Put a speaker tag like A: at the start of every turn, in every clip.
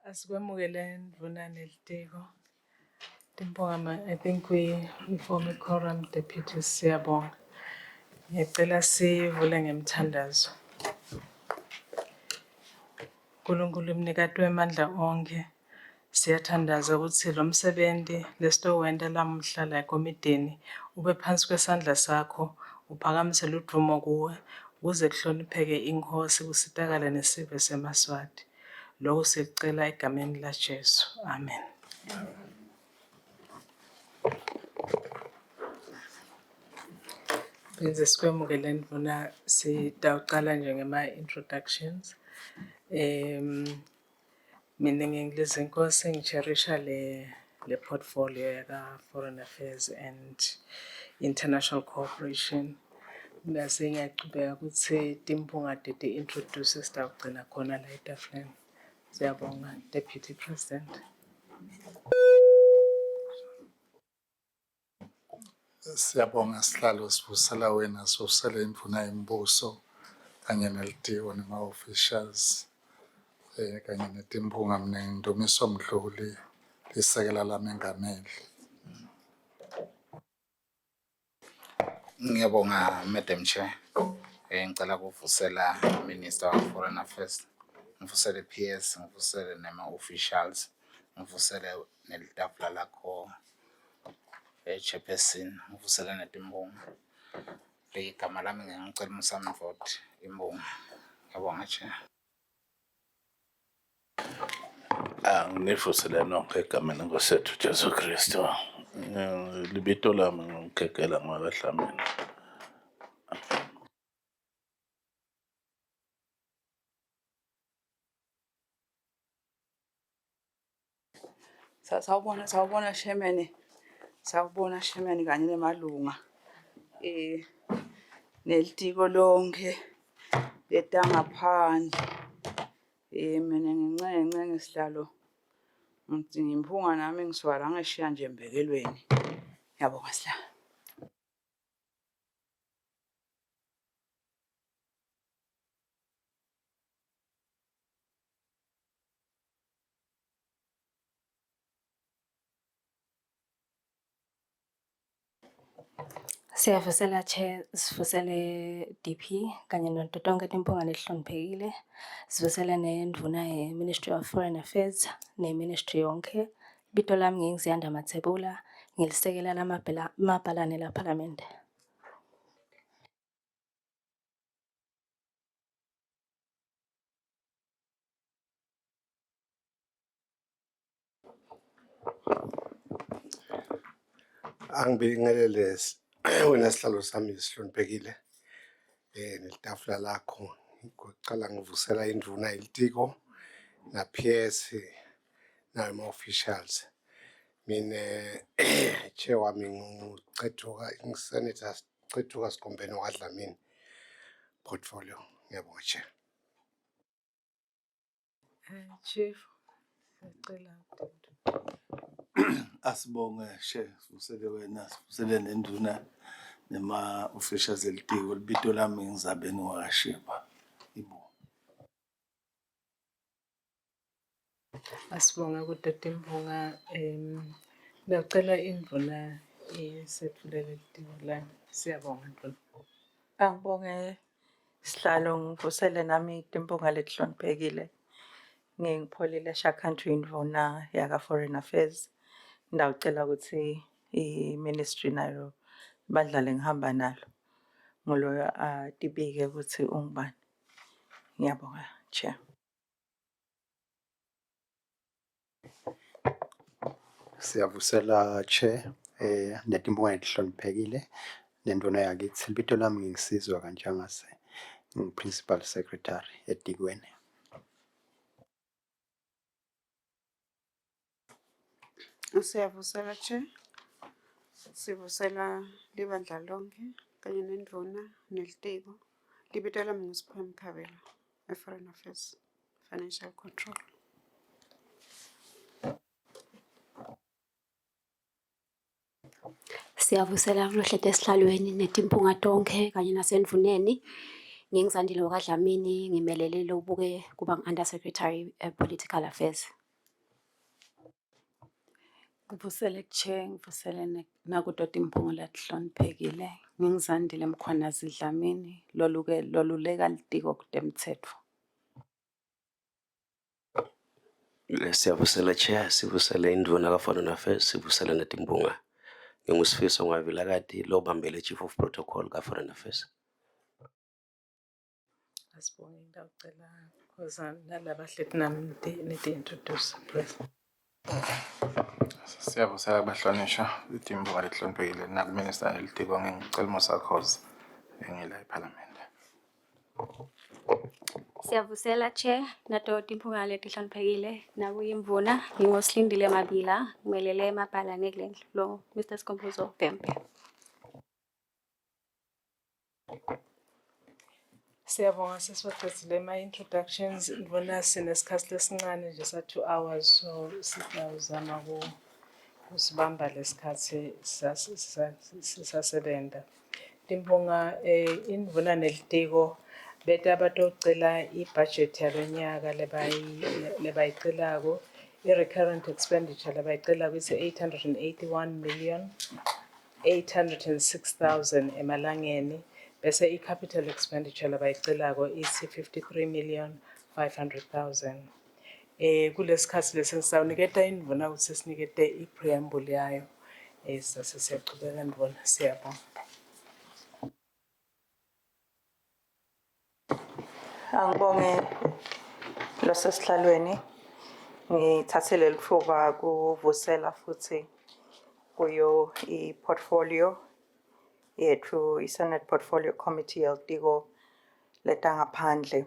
A: Asikwemukele ndvuna nelitiko. Timbonga, I think we form a quorum, Deputy Siyabonga. Ngiyacela sivule ngemthandazo. Nkulunkulu mnikati wemandla onke, siyathandaza ukuthi lo msebenzi lesitowenda lamuhla la ekomidini ube phansi kwesandla sakho, uphakamisele udumo kuwe ukuze kuhlonipheke inkosi kusitakale nesizwe seMaswati. Lokho sikucela egameni laJesu. Amen. Benze sikwemukele ndvuna, sitawucala nje ngema-introductions. Mina ngi-English inkosi ngicherisha le portfolio yaka Foreign Affairs and International Cooperation. Bese ngiyachubeka ukuthi Timbonga ti-introduce sitawugcina khona la etafuleni. Siyabonga, Deputy President.
B: Siyabonga sihlalo sivusela wena sivusela indvuna yembuso kanye nelitiko nema-officials kanye netimbonga mina ngiNdumiso Mdluli lisekela lamengameli.
C: Ngiyabonga Madam Chair. Ngicela ukuvusela Minister of Foreign Affairs, ngivusele PS, ngivusele nema-officials, ngivusele nelitafula lakho chairperson, ngivusele netimbonga. Igama lami ngicela uMsami Vote imbonga. Ngiyabonga Chair.
D: Ngivusele nonke egameni lenkosi Jesu Kristu. Libito lami ngikekela ngakahlameni.
E: Sawubona Chairman. Sawubona Chairman kanye nemalunga. Nelitiko lonke letangaphandle. Mina ngincenge ngesihlalo. Ngimphunga nami ngisiwala ngishiya nje embekelweni. Ngiyabonga sihlalo.
F: Siyavusela Chair, sivusele DP kanye nato tonke timbonga letihloniphekile. Sivusele nendvuna ye-Ministry of Foreign Affairs ne-Ministry yonke. Bito lami nginguZiyanda Mathebula, ngilisekela lamabhalane la Parliament.
G: Angibingelele wena sihlalo sami sihloniphekile nelitafula lakho. Ngicela ngivusela indvuna yelitiko na PS na ama-officials. Mina chair wami ngisenator Cethuka Sikombeni waDlamini portfolio. Ngiyabonga Chair.
A: Chief, siyacela.
D: Asibonge sivusele wena, sivusele nenduna nema-officials elitiko. Libito lami ngizabeni wakashiba. Ibo.
A: Asibonga kude timbonga. Ngiyacela indvuna isetfulele litiko lami. Siyabonga ndvuna.
E: Angibonge sihlalo ngivusele nami timbonga letihloniphekile. Ngipholile Country indvuna yaka Foreign Affairs. Ndawucela ukuthi i-ministry nayo badlale ngihamba nalo. Ngoloyo atibike ukuthi ungubani. Ngiyabonga Chair.
H: Siyavusela Chair netimbonga letihloniphekile nendvuna yakithi. Libito lami ngingisizwa Kanjangase, ngi-Principal Secretary etikweni.
I: Siyavusela Chair. Sivusela libandla lonke kanye nendvuna nelitiko. Libito lami nguSipho Mkhabela, Foreign Affairs, Financial Control.
J: Siyavusela kulohlete esihlalweni netimpunga tonke kanye nasendvuneni. Ngingizandile kaDlamini, ngimelele Lobuke kuba ngi-Under Secretary Political Affairs.
I: Ngivusele Chair, ngivusele nakuDoti Mphungula Hloniphekile. Ngingizandile Mkhwanazi Dlamini, loluleka litiko kutemtsetfo.
K: Siyavusela Chair, sivusele indvuna ka-Foreign Affairs, sivusele netimbunga. NginguSifiso Ngwavilakati, lo bambele Chief of Protocol ka-Foreign Affairs.
A: Asibonge ngicela Khosana nalaba hleti nami niti-introduce please.
C: Siyavusela abahlonishwa imbonga lihloniphekile nakuminister elitiko ngicela Musakhoza engila eParliament.
F: Siyavusela Chair, nato timphunga letihloniphekile, nakuyimvuna, ngingoSilindile Mabila, ngimelele eMabhala neGlenn, lo Mr. Skhumbuzo Bhembe.
A: Siyabonga sesiwaqedile ama-introductions. Ngibona sinesikhathi lesincane nje sa-2 hours, so sizawuzama kusibamba lesikhathi sisasebenza. Timbonga indvuna nelitiko beta batocela i-budget yalonyaka lebayicelako. I-recurrent expenditure lebayicelako ise 881,806,000 emalangeni. Bese i-capital expenditure lebayicelako isi 53,500,000. Kulesikhathi lesi sawuniketa indvuna ukuthi sinikete i-preamble yayo. Sase siyachubeka ndvuna, siyabonga.
E: Angibonge losesihlalweni. Ngithathele lithuba kuvusela futhi kuyo i-portfolio yethu, i-Senate Portfolio Committee yelitiko letangaphandle.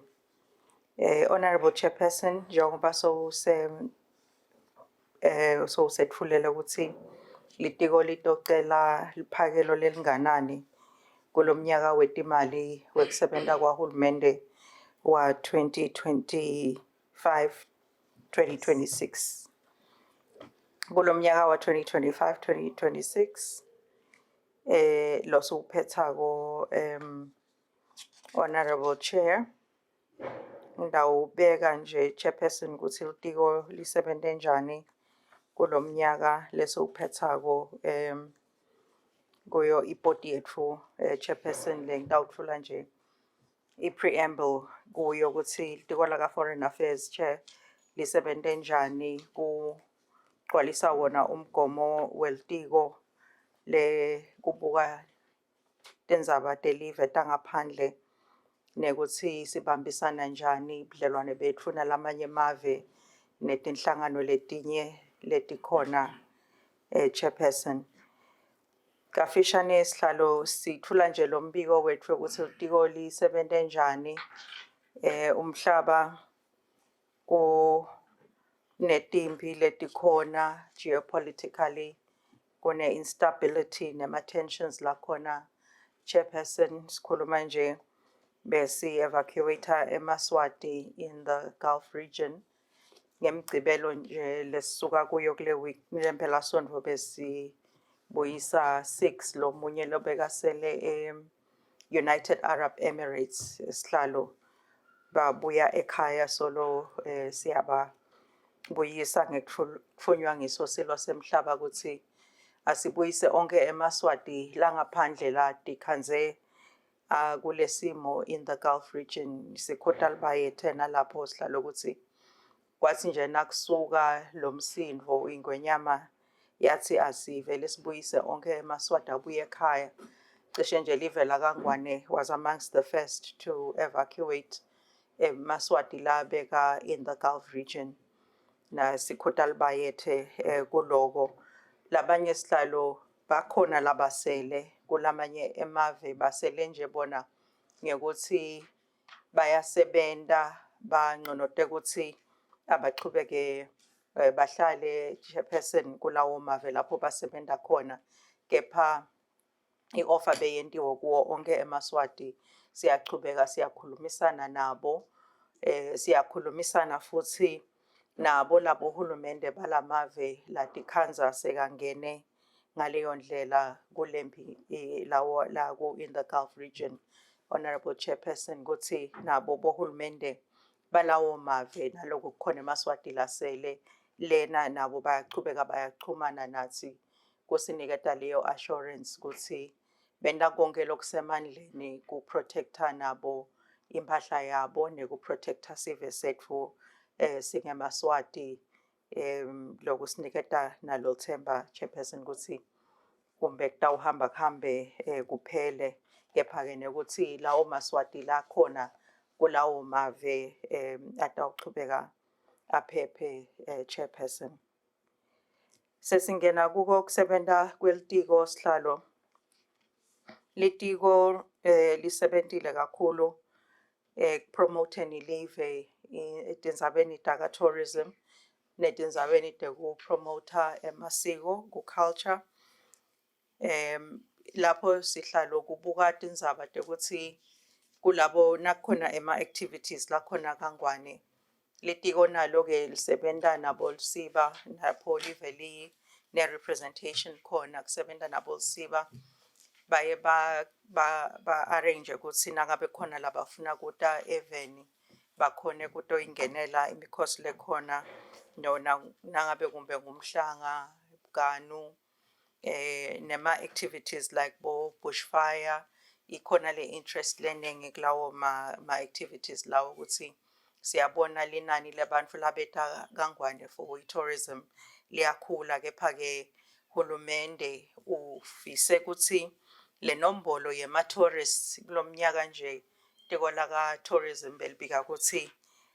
E: Honorable Chairperson, njengoba sowusetfulele ukuthi litiko litocela liphakelo lelinganani kulomnyaka wetimali wekusebenta kwahulumende wa 2025-2026. Kulomnyaka wa 2025-2026 losuphethako Honorable Chair, ngidawubeka nje Chairperson ukuthi litiko lisebente njani kulomnyaka lesuphethako kuyo ibodi yethu Chairperson le ngidawutfula nje i-preamble kuyo ukuthi litiko laka-Foreign Affairs Chair lisebente njani kugcwalisa wona umgomo welitiko kubuka tindzaba telive tangaphandle nekuthi sibambisana njani budlelwane betfu nalamanye mave netinhlangano letinye letikhona Chairperson. Kafishane sihlalo sithula nje lo mbiko wethu ukuthi litiko lisebente njani umhlaba kunetimpi letikhona geopolitically, kune instability nema-tensions lakhona Chairperson. Sikhuluma nje besi evacuator eMaswati in the Gulf region. Ngemgcibelo nje lesisuka kuyo kule week lempela sonto besibuyisa 6 lo munye lobekasele United Arab Emirates sihlalo babuya ekhaya solo siyababuyisa ngekutfunywa ngisosilo semhlaba ukuthi asibuyise onke eMaswati langaphandle la tikhanze kulesimo in the Gulf region. Sikhota libayethe nalapho sihlalo ukuthi kwathi nje nakusuka lo msindvo ingwenyama yathi asivele sibuyise onke eMaswati abuye ekhaya. Cishe nje live laKaNgwane was amongst the first to evacuate Maswati la beka in the Gulf region. Na sikhota libayethe kuloko. Labanye sihlalo bakhona labasele kulamanye emave basele nje bona ngekuthi bayasebenta banconote ukuthi abachubeke bahlale Chairperson kulawo mave lapho basebenta khona, kepha i-offer beyentiwe kuwo onke eMaswati. Siyachubeka siyakhulumisana nabo, siyakhulumisana futhi nabo labo hulumende balamave latikhanza sekangene ngaleyo ndlela kulempi lawo la ku in the Gulf region. Honorable Chairperson ukuthi nabo bohulumende balawo mave naloku kukhona eMaswati lasele lena nabo bayachumana nathi kusiniketa leyo assurance ukuthi benda konke lokusemandleni ku-protecta nabo impahla yabo neku-protecta sive setfu singeMaswati lokusiniketa nalo themba Chairperson ukuthi kumbe kutawuhamba kuhambe kuphele kepha-ke nekuthi lawo Maswati la khona kulawo mave atawuchubeka aphephe Chairperson. Sesingena kuko kusebenta kwelitiko sihlalo. Litiko lisebentile kakhulu promoting live etindzabeni taka tourism netindzabeni teku promoter emasiko ku culture. Lapho sihlalo kubuka tindzaba tekuthi kulabo nakhona activities lakhona Kangwane. Litiko nalo ke lisebenta nabo lisiba lapho live ne representation khona kusebenta nabo lisiba baye ba arrange ukuthi nangabe khona labafuna kuta eveni bakhone kutoyingenela imikhosi lekhona nona nangabe kumbe ngumhlanga ganu nema activities like bo bushfire ikhona le interest leningi kulawo ma activities lawo ukuthi siyabona linani labantu labeta Kangwane for tourism liyakhula kepha-ke hulumende ufise ukuthi le nombolo yema tourists kulomnyaka nje tiko laka tourism belibika ukuthi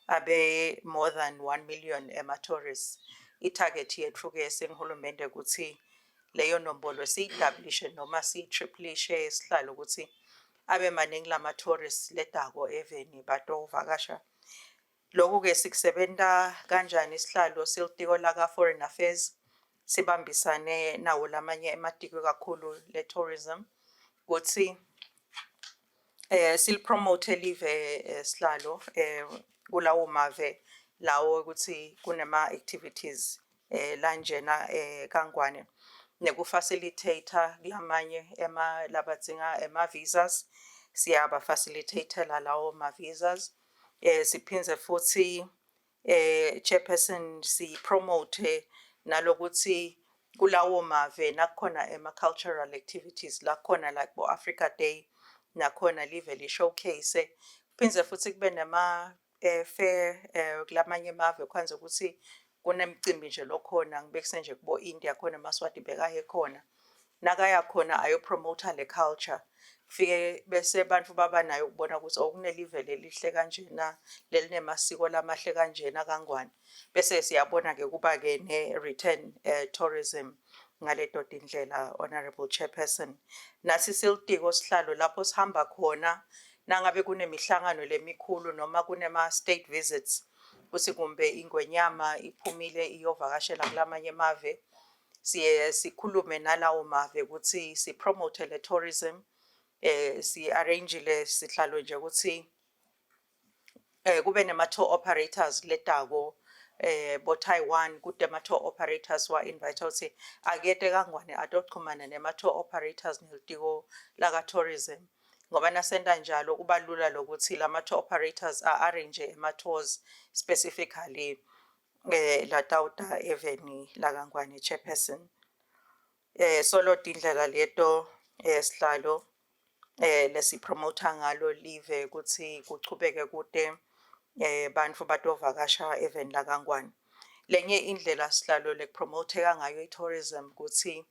E: abe more than 1 million ema tourists. I-target yethu ke sengihulumende ukuthi leyo nombolo siyiestablishe noma siyi-triplishe sihlalo ukuthi abe maningi lama tourists letako eveni batovakasha. Lokhu ke sikusebenta kanjani sihlalo silitiko laka Foreign Affairs sibambisane nawo lamanye ematiko kakhulu le tourism ukuthi silipromote live sihlalo kulawo mave lawo ukuthi kunema activities lanjena Kangwane nekufacilitator kulamanye labadzinga visas siyaba facilitator lawo ma visas siphindze futhi Chairperson si promote nalokuthi kulawo mave nakhona cultural activities lakhona like bo Africa Day nakhona live li showcase phindze futhi kube nema fair kulamanye mave kwanze ukuthi kunemicimbi nje lokhona ngibekise nje kubo India khona eMaswati bekaye khona nakaya khona ayo promoter le culture kufike bese abantu baba nayo ukubona ukuthi okunelive lelihle kanjena lelinemasiko lamahle kanjena Kangwane bese siyabona ke kuba ke ne return tourism ngaleto tindlela Honorable Chairperson. Nasi silitiko sihlalo lapho sihamba khona nangabe kunemihlangano lemikhulu noma kunema state visits kuthi kumbe ingwenyama iphumile iyovakashela kulamanye mave siye sikhulume nalawo mave ukuthi si promote le tourism si arrange le sihlalo nje ukuthi kube nema tour operators letako bo Taiwan kude ma tour operators wa invite ukuthi akete Kangwane atochumana nema tour operators nelitiko laka tourism ngoba nasenda njalo kuba lula lokuthi lama tour operators arrange ema tours specifically la tauta eveni la Kangwane Chairperson. Solo tindlela leto sihlalo lesi promoter ngalo live ukuthi kuchubeke kude bantfu batovakasha eveni la Kangwane. Lenye indlela sihlalo le promoteka ngayo i-tourism ukuthi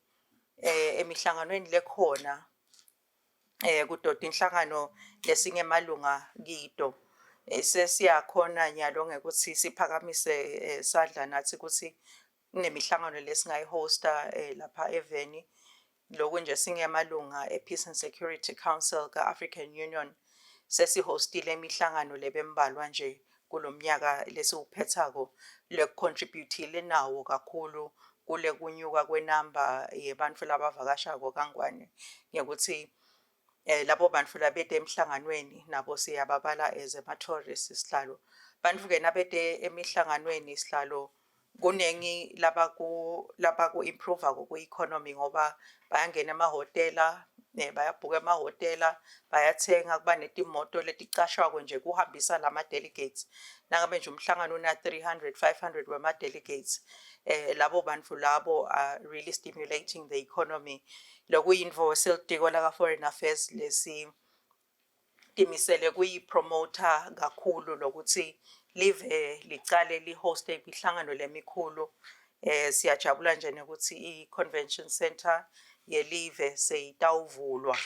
E: emihlanganweni lekhona kudoti inhlangano lesingemalunga kito sesiyakhona nyalo ngekuthi siphakamise sadla nathi ukuthi kunemihlangano lesingayihosta lapha eveni lokhu nje singemalunga e-Peace and Security Council ka-African Union sesihostile imihlangano lebembalwa nje kulomnyaka lesiwuphethako lekucontributile nawo kakhulu kule kunyuka kwenamba yebantfu labavakashako Kangwane ngekuthi labo bantfu labete emhlanganweni nabo siyababala as ama-tourists sihlalo bantfu ke nabete emihlanganweni sihlalo kunengi laba ku improve ku economy ngoba bayangena emahotela bayabhuka emahhotela, bayathenga, kuba netimoto leticashwako nje kuhambisa lama-delegates. Nangabe nje umhlangano una-300, 500 wama-delegates, labo bantu labo are really stimulating the economy. Lokuyinvo selitiko laka-Foreign Affairs timisele kuyi-promoter kakhulu lokuthi live licale li-hoste imihlangano lemikhulu. Siyajabula nje nokuthi i-convention center yelive seyitawuvulwa.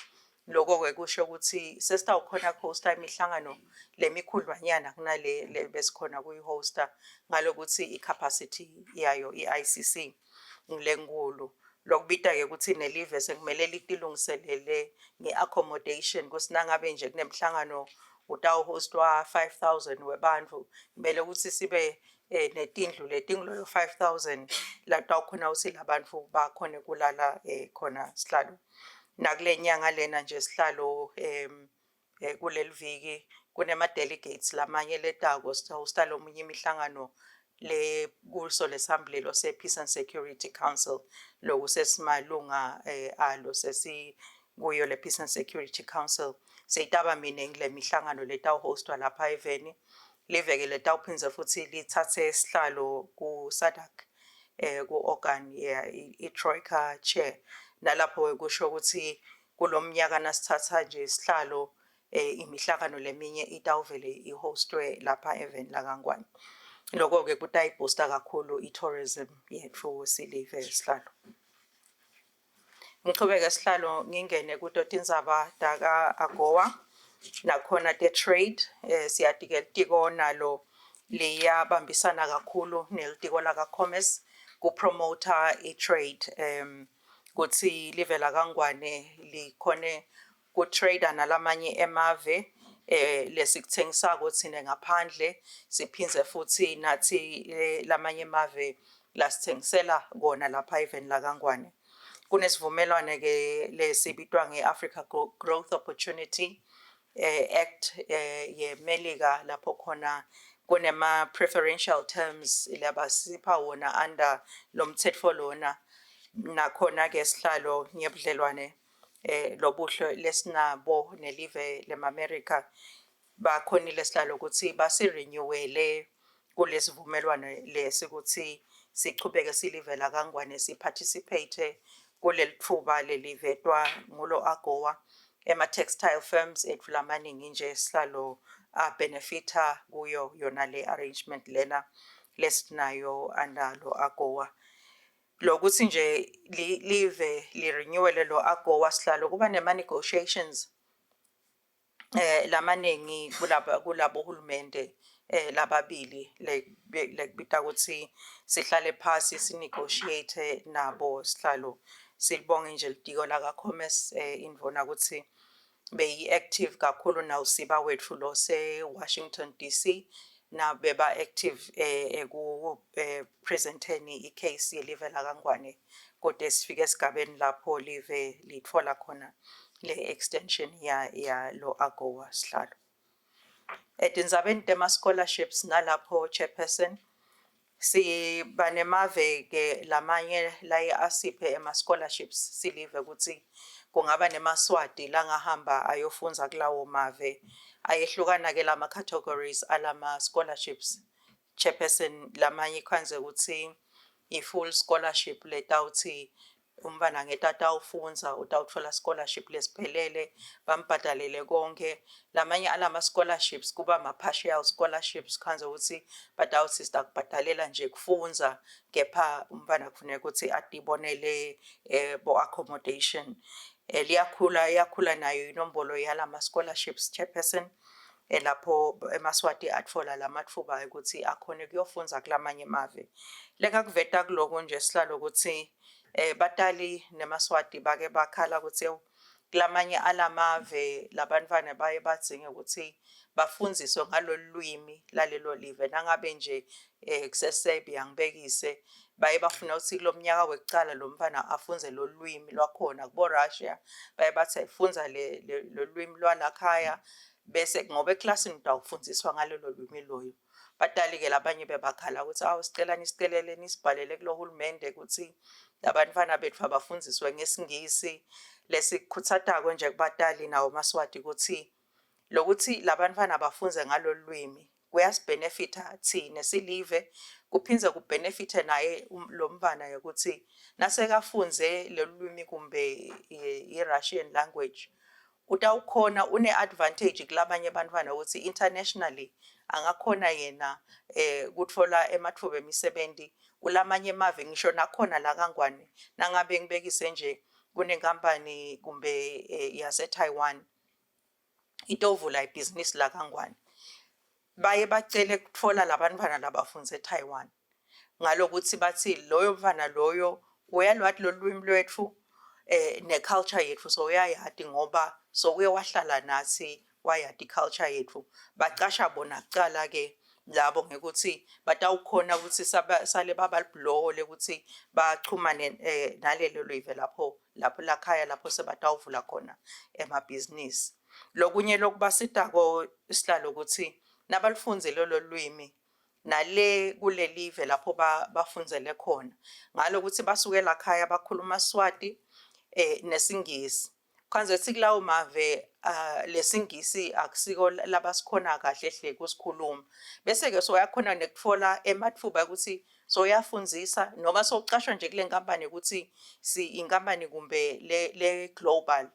E: Lokho-ke kusho ukuthi sesitawukhona hosta imihlangano lemikhudlwanyana kunale besikhona kuyi-hosta ngalokuthi i-capacity yayo i-ICC lenkulu. Lokubita-ke ukuthi nelive sekumele litilungiselele nge-accommodation kusinangabe nje kunemhlangano utawuhostwa 5,000 webantu, kumele ukuthi sibe netindlu letinguloyo 5,000 la tawukhona ukuthi labantu bakhone kulala khona sihlalo. Nakule nyanga lena nje sihlalo kuleli viki kunema-delegates lamanye letako sitawuhosta lomunye imihlangano kuso lesambulelo se-Peace and Security Council loku sesimalunga alo sesikuyo le Peace and Security Council. Seyitaba miningi le mihlangano letawuhostwa lapha eveni. Liveke letawuphindze futhi lithathe isihlalo ku-SADC ku-organ i-Troika chair. Nalapho kusho ukuthi kulomnyaka nasithatha nje isihlalo imihlangano leminye itawuvele ihostwe lapha eveni laKangwane. Lokho-ke kutayiboosta kakhulu i-tourism yethu silive sihlalo. Ngichubeke sihlalo ngingene kuto tindzaba taka AGOA nakhona te-trade. Siyati-ke litiko nalo liyabambisana kakhulu nelitiko laka-commerce kupromota i-trade. Kutsi live laKangwane likhone kutrade nalamanye emave lesikuthengisako thina ngaphandle siphindze futhi nathi lamanye emave lasithengisela kona lapha eveni laKangwane. Kunesivumelwane ke lesibitwa nge-Africa Growth Opportunity Act yeMelika lapho khona kunema preferential terms labasipha wona under lomthetho lona. Nakhona ke sihlalo ngebudlelwane lobuhle lesinabo nelive lema-America bakhonile sihlalo ukuthi basirenewele kulesivumelwane lesi ukuthi sichubeke silive laKangwane siparticipate kuleli thuba lelivetwa ngulo AGOA. Ema-textile firms ethu lamaningi nje sihlalo benefita kuyo yona le arrangement lena lesinayo andalo AGOA. Lokuthi nje live li-renewele lo AGOA sihlalo kuba nema-negotiations lamaningi kulabo hulumende lababili lekubita ukuthi sihlale phasi sinegotiate nabo sihlalo. Silibonge nje litiko laka-commerce invona ukuthi beyi-active kakhulu nawusiba wethu lo se-Washington DC na beba active presenteni i-case yelive laKangwane kodwa sifike esigabeni lapho live litfola khona le-extension ya lo AGOA sihlalo. Etindzabeni tema-scholarships nalapho chairperson siba nemave ke lamanye laye asiphe ema-scholarships silive ukuthi kungaba nemaswati langahamba ayofundza kulawo mave ayehlukana ke lama categories alama scholarships. Chairperson lamanye kwanze ukuthi i-full scholarship letawuthi umntfwana ngetata ufunza utawutfola scholarship lesiphelele bambhadalele konke. Lamanye alama scholarships kuba ma-partial scholarships kwanze ukuthi batawuthi sitakubhadalela nje kufundza kepha umntfwana kufuneka ukuthi atibonele bo-accommodation. Iyakhula nayo inombolo yalama scholarships chairperson lapho emaswati atfola lamatfuba ukuthi akhone kuyofundza kulamanye mave. Lengakuveta kuloko nje sihlalo ukuthi batali nemaswati bake bakhala ukuthi kulamanye alamave labantfwana baye badzinge ukuthi bafundziswe ngalolu lwimi lalelo live nangabe nje kuseSerbia ngibekise baye bafuna ukuthi kulo mnyaka wekucala lo mntfwana afunze lo lwimi lwakhona kubo-Russia baye bathi ayifunza lo lwimi lwalakhaya bese ngoba eklasini utawufundziswa ngalelo lwimi loyo badali-ke labanye bebakhala ukuthi awu sicela nisicelele nisibhalele kulo hulumende ukuthi labantwana bethu abafundziswe ngesingisi lesikhutsatako nje kubatali nawo maswati ukuthi lokuthi labantwana bafunze ngalolu lwimi kuyasibenefita thina silive kuphindze kubenefite naye lo mntwana ukuthi nasekafunze lolu lwimi kumbe i-Russian language utawukhona une-advantage kulabanye abantwana ukuthi internationally angakhona yena kutfola ematfuba emisebenzi kulamanye emave ngisho nakhona la kaNgwane nangabe ngibekise nje kunenkampani kumbe yase-Taiwan itovula ibhizinisi la kaNgwane baye bacele kutfola labantwana labafunze eTaiwan ngalokuthi bathi loyo mfana loyo uyalwathi lolwimi lwethu ne-culture yethu so uyayati ngoba so uye wahlala nathi wayati culture yethu bacasha bona kucala-ke labo ngekuthi batawukhona ukuthi sale babalibhlole ukuthi bachumane nalelo live lapho lakhaya lapho sebatawuvula khona emabhizinisi. Lokunye lokubasitako isihlalo ukuthi nabalifunze lolo lwimi nale kule live lapho bafundzele khona ngalokuthi basuke lakhaya bakhuluma Swati nesingisi kwanze sithi kulawo mave lesingisi akusiko labasikhona kahle hle kusikhuluma bese ke so yakhona nekutfola ematfuba ukuthi so uyafundzisa noma sowucashwa nje kule nkampani ukuthi inkampani kumbe le global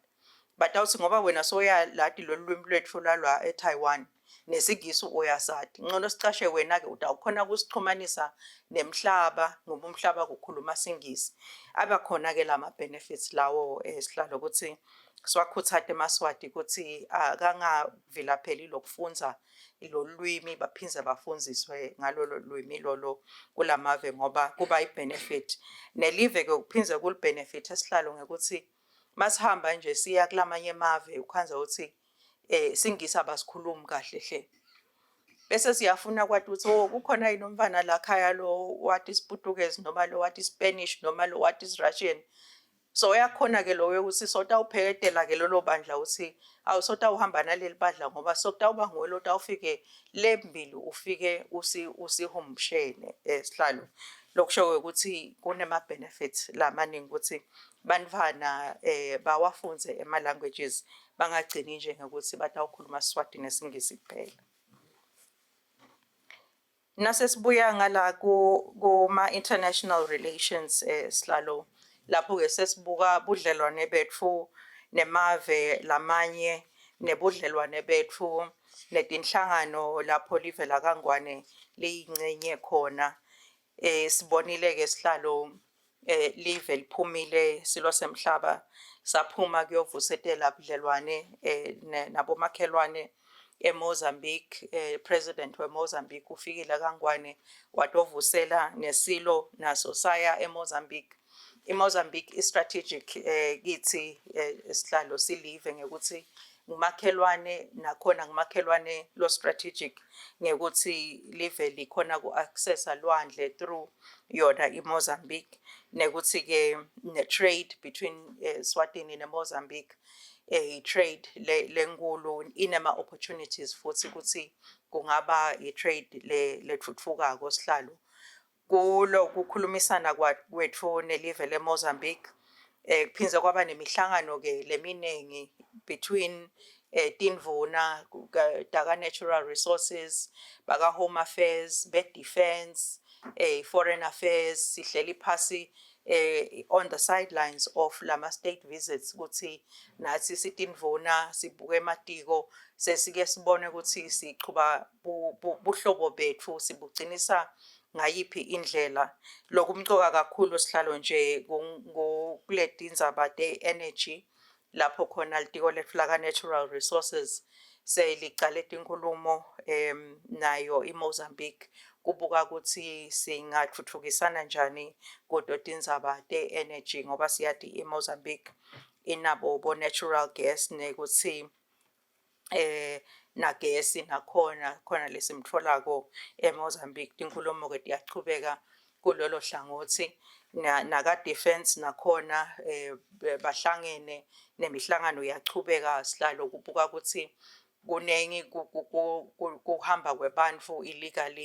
E: batawuthi ngoba wena soyalati lolu lwimi lwethu lalwa eTaiwan nesingisi uyasati ngcono sicashe wena-ke utawukhona kusixhumanisa nemhlaba ngoba umhlaba kukhuluma singisi abakhona-ke lama-benefits lawo sihlalo ukuthi siwakhuthate emaswati ukuthi akangavilapheli lokufundza lolu lwimi baphindze bafundziswe ngalolo lwimi lolo kulamave ngoba kuba i-benefit nelive-ke kuphindze kuli-benefit esihlalo ngekuthi masihamba nje siya kulamanye emave ukhanza ukuthi singisi abasikhulumi kahle hle bese siyafuna kwathi ukuthi kukhona yini umfana la khaya lo wathi isiPutukezi noma lo wathi iSpanish noma lo wathi isiRussian so yakhona-ke loyo ukuthi sotawupheketela-ke lolo bandla ukuthi awusotawuhamba naleli bandla ngoba sokutawuba nguwe lotawufike lembili ufike usihumushene sihlalo lokusho ukuthi kunema-benefits lamaningi ukuthi bantfwana bawafunze ema-languages bangagcini nje ngokuthi batawukhuluma Swati nesingisi kuphela. Nasesibuya ngala kuma-international relations sihlalo lapho-ke sesibuka budlelwane betfu nemave lamanye nebudlelwane betfu netinhlangano lapho live la kaNgwane liyingcenye khona sibonile-ke sihlalo live liphumile silo semhlaba saphuma kuyovusetela budlelwane nabomakhelwane eMozambique president weMozambique ufikile kaNgwane watovusela nesilo naso saya eMozambique. IMozambique i-strategic kithi sihlalo silive ngekuthi ngumakhelwane nakhona ngumakhelwane lo strategic ngekuthi live likhona ku-accessa lwandle through yona iMozambique nekuthi-ke ne-trade between Swatini neMozambique i-trade lenkulu inema-opportunities futhi ukuthi kungaba i-trade letfutfukako sihlalo kulo kukhulumisana kwethu nelive leMozambique kuphindze kwaba nemihlangano-ke leminengi between tindvuna Daka Natural Resources baka Home Affairs be-Defence Foreign Affairs sihleli phasi on the sidelines of lama state visits ukuthi nathi sitindvuna sibuke ematiko sesike sibone ukuthi siqhuba buhlobo betfu sibugcinisa ngayiphi indlela lokumcoka kakhulu sihlalo nje kuleti ndzaba te-energy lapho khona litiko letfu laka Natural Resources selicale tinkulumo nayo iMozambique kubuka ukuthi singathuthukisana njani kodwa tindzaba te-energy ngoba siyati iMozambique inabo bo-natural gas nekuthi nagesi nakhona khona lesimtfolako eMozambique tinkulumo-ke tiyachubeka kulolo hlangothi naka-defense nakhona bahlangene nemihlangano yachubeka sihlalo kubuka ukuthi kunengi kuhamba kwebantu illegal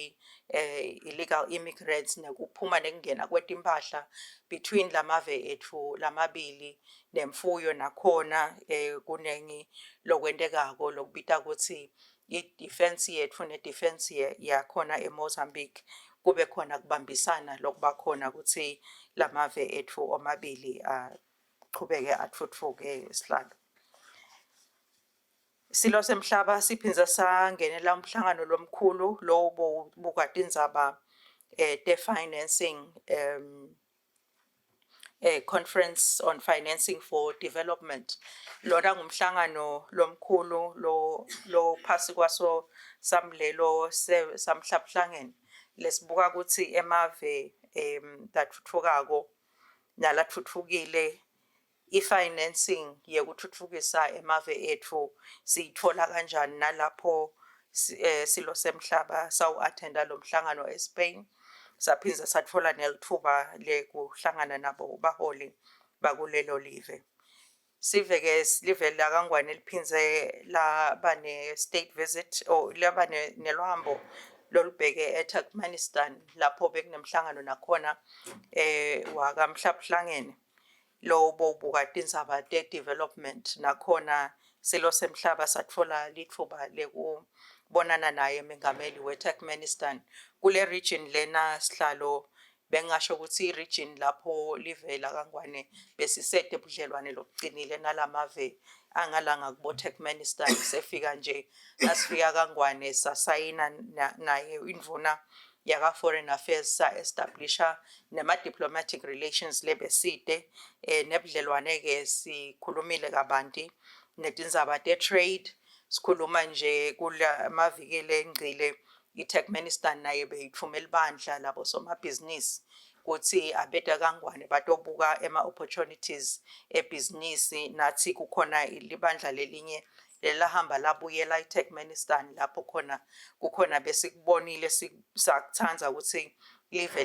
E: immigrants nekuphuma nekungena kwetimpahla between lamave ethu lamabili nemfuyo nakhona kunengi lokwentekako lokubita kutsi i-defense yetfu ne-defense yakhona eMozambique kube khona kubambisana lokuba khona kutsi lamave ethu omabili achubeke atfutfuke sihlalo. Silo semhlaba siphindze sangenela umhlangano lomkhulu lo buka tindzaba te financing conference on financing for development. Lona ngumhlangano lomkhulu lo phasi kwaso samlelo samhlabhlangene lesibuka kutsi emave latfutfukako nalatfutfukile i-financing yekutfutfukisa emave etfu siyitfola kanjani nalapho silo semhlaba sawu-attenda lo mhlangano eSpain saphindza satfola nelitfuba lekuhlangana nabo baholi bakulelo live. Sive-ke live laKangwane liphindze laba ne-state visit or laba neluhambo lolubheke eTurkmenistan lapho bekunemhlangano nakhona wakamhlabhlangene lo bobuka tindzaba te-development nakhona silo semhlaba satfola litfuba lekubonana naye mengameli weTurkmenistan kule region lena sihlalo bengasho kutsi i-region lapho live laKangwane besisete budlelwane lobucinile nalamave angalanga kubo Turkmenistan sefika nje asifika Kangwane sasayina naye indvuna yaka foreign affairs sa-establisha nema-diplomatic relations lebesite nebudlelwane ke sikhulumile kabanti netindzaba te-trade sikhuluma nje kula mavikele engcile i-Turkmenistan naye beyitfumela ibandla labo somabhizinisi kutsi abeta Kangwane batobuka ema-opportunities ebhizinisi natsi kukhona libandla lelinye lelahamba labuyela eTurkmenistan lapho kukhona besikubonile sakutsandza kutsi live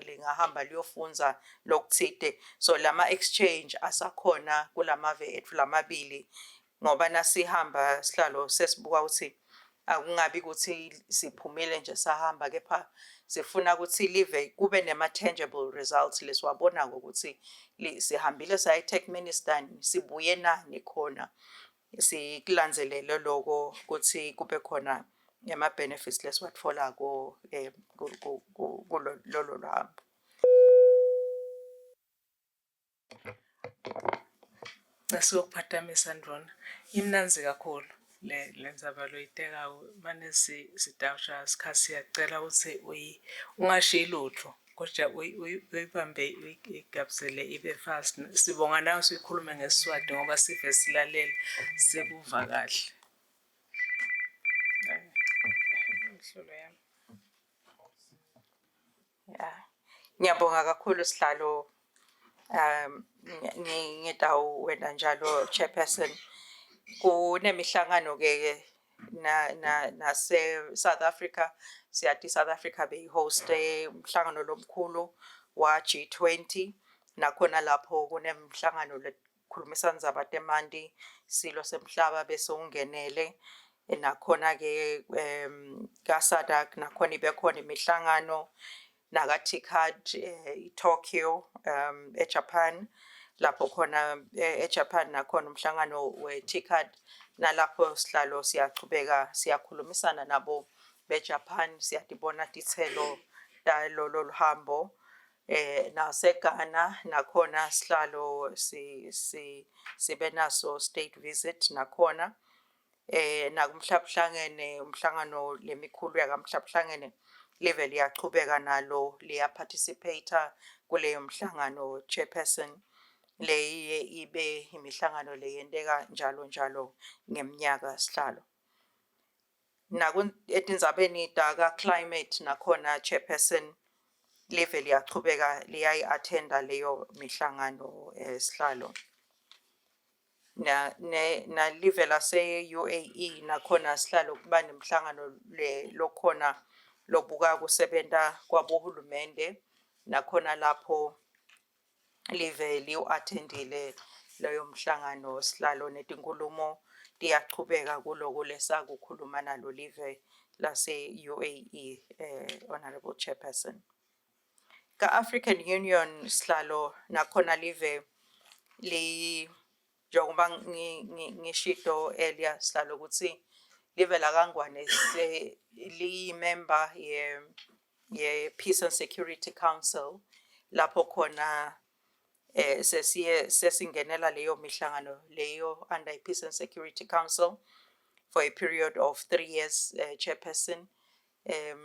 E: lingahamba liyofunza lokutsite so lama exchange asakhona kulamave etfu lamabili ngoba nasihamba sihlalo sesibuka kutsi akungabi kutsi siphumile nje sahamba kepha sifuna kutsi live kube nema-tangible results lesiwabonako ukuthi sihambile saya eTurkmenistan sibuye nani khona sikulandzelele loko kutsi kube khona ema-benefits lesiwatfolako kulolo luhambo.
A: Ngasiyokuphatamisa Ndvuna imnanzi kakhulu le ndzaba loyitekayo mane sitawusha sikhatsi siyacela ukuthi ungashiyi lutho kodwa uyibambe uyigabuzele ibe fast. Sibonga nawe sikhulume ngeSiswati ngoba sive silalele sekuva kahle.
E: Ngiyabonga kakhulu sihlalo ngitawuwena njalo chairperson kunemihlangano ke nase South Africa siyati South Africa beyihoste umhlangano lomkhulu wa G20 nakhona lapho kunemhlangano lekhulumisa ndzaba temanti silo semhlaba bese ungenele nakhona ke kaSADC nakhona ibekhona imihlangano naka-TICAD Tokyo eJapan lapho khona eJapan nakhona umhlangano we-TICAD nalapho sihlalo siyachubeka siyakhulumisana nabo beJapan siyatibona titselo talolo luhambo naseGhana nakhona sihlalo sibe naso state visit nakhona nakumhlabhlangene umhlangano lemikhulu yakamhlabhlangene live liyachubeka nalo liyaparticipate kuleyo mhlangano chairperson leyiye ibe imihlangano leyenteka njalo ngeminyaka sihlalo. Etindzabeni taka climate nakhona chairperson live liyachubeka liyayi-attenda leyo mihlangano sihlalo. Na live lase UAE nakhona sihlalo kuba nemhlangano lokhona lobuka kusebenta kwabohulumende nakhona lapho live liyu-attendile leyo mhlangano sihlalo netinkulumo liyachubeka kuloko lesakukhuluma nalo live lase-UAE, Honorable Chairperson. Ka-African Union sihlalo nakhona live njengoba ngishito earlier sihlalo ukuthi live la kaNgwane liyi-member ye-Peace and Security Council lapho khona sesingenela leyo mihlangano leyo under i-Peace and Security Council for a period of 3 years, Chairperson.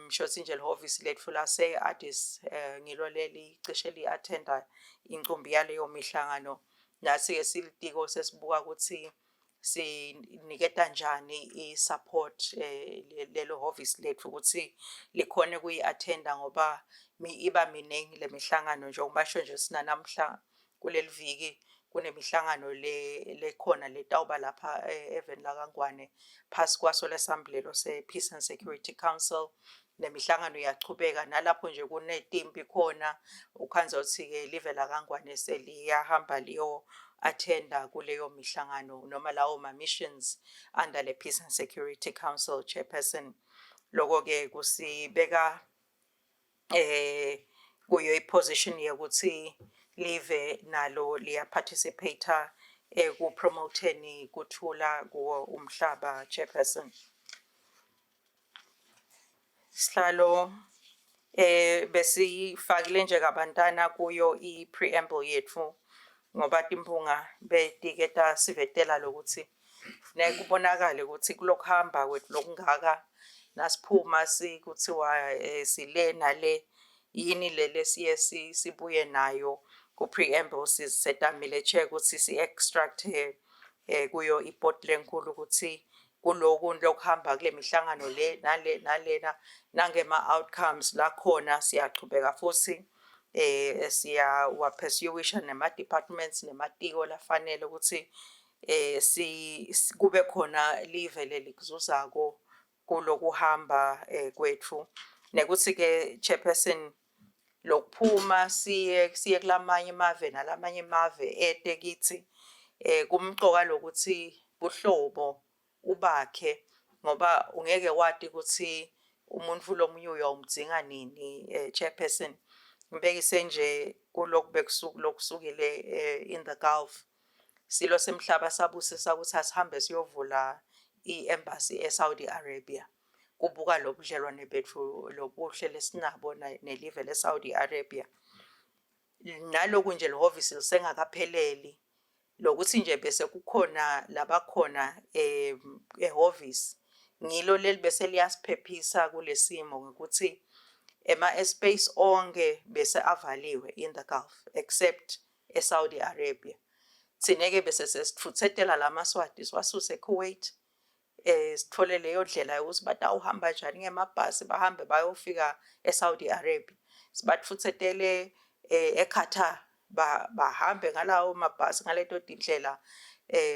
E: Shothi nje lihhovisi letfu lase-Addis ngilo leli cishe li-attenda incumbi yaleyo mihlangano. Nathi-ke silitiko sesibuka ukuthi siniketa njani i-support lelo hhovisi letfu ukuthi likhone kuyi-attenda ngoba iba miningi le mihlangano njengoba basho nje sinanamhla kuleli viki kunemihlangano lekhona letawuba lapha even la kaNgwane phasi kwaso lesambulela se-Peace and Security Council. Nemihlangano iyachubeka nalapho nje kunetimpi khona ukhanza ukuthi-ke live la kaNgwane seliyahamba liyo-attenda kuleyo mihlangano noma lawo ma-missions under le Peace and Security Council, Chairperson. Loko-ke kusibeka kuyo i-position yokuthi live nalo liya-participate ku-promoting kuthula kuwo umhlaba, Chairperson. Sihlalo besifakile nje kabantana kuyo i-preamble yetfu ngoba timpunga betiketa sivetela lokuthi funeka kubonakale ukuthi kulokuhamba kwethu lokungaka nasiphuma kuthiwa sile nale yini lele siye sibuye nayo ku-preamble sisetamile check ukuthi si-extract kuyo iport lenkulu ukuthi kuloku lokuhamba kule mihlangano le nalena nangema-outcomes lakhona siyachubeka futhi siyawa-pursuisha nema-departments nematiko lafanele ukuthi kube khona live lelikuzuzako kulokuhamba kwethu. Nekuthi-ke Chairperson lokuphuma siye kulamanye amave nalamanye amave ete kithi kumqoka lokuthi buhlobo ubakhe ngoba ungeke wati ukuthi umuntu lomunye uyawumdzinga nini, Chairperson. Ngibekise nje lokusukile in the Gulf silo semhlaba sabusisa ukuthi asihambe siyovula i-embassy eSaudi Arabia. Kubuka lobudlelwane bethu lobuhle lesinabo nelive leSaudi Arabia. Naloku nje lihhovisi lisengakapheleli lokuthi nje bese kukhona labakhona ehhovisi ngilo leli bese liyasiphephisa kulesimo ngokuthi ema-airspace onke bese avaliwe in the Gulf except eSaudi Arabia. Thineke bese sesithuthetela lamaswati siwasuse eKuwait sithole leyo ndlela yokuthi batawuhamba njani ngemabhasi bahambe bayofika eSaudi Arabia. Sibatfutsetele eQatar bahambe ngalawo mabhasi ngaleto tindlela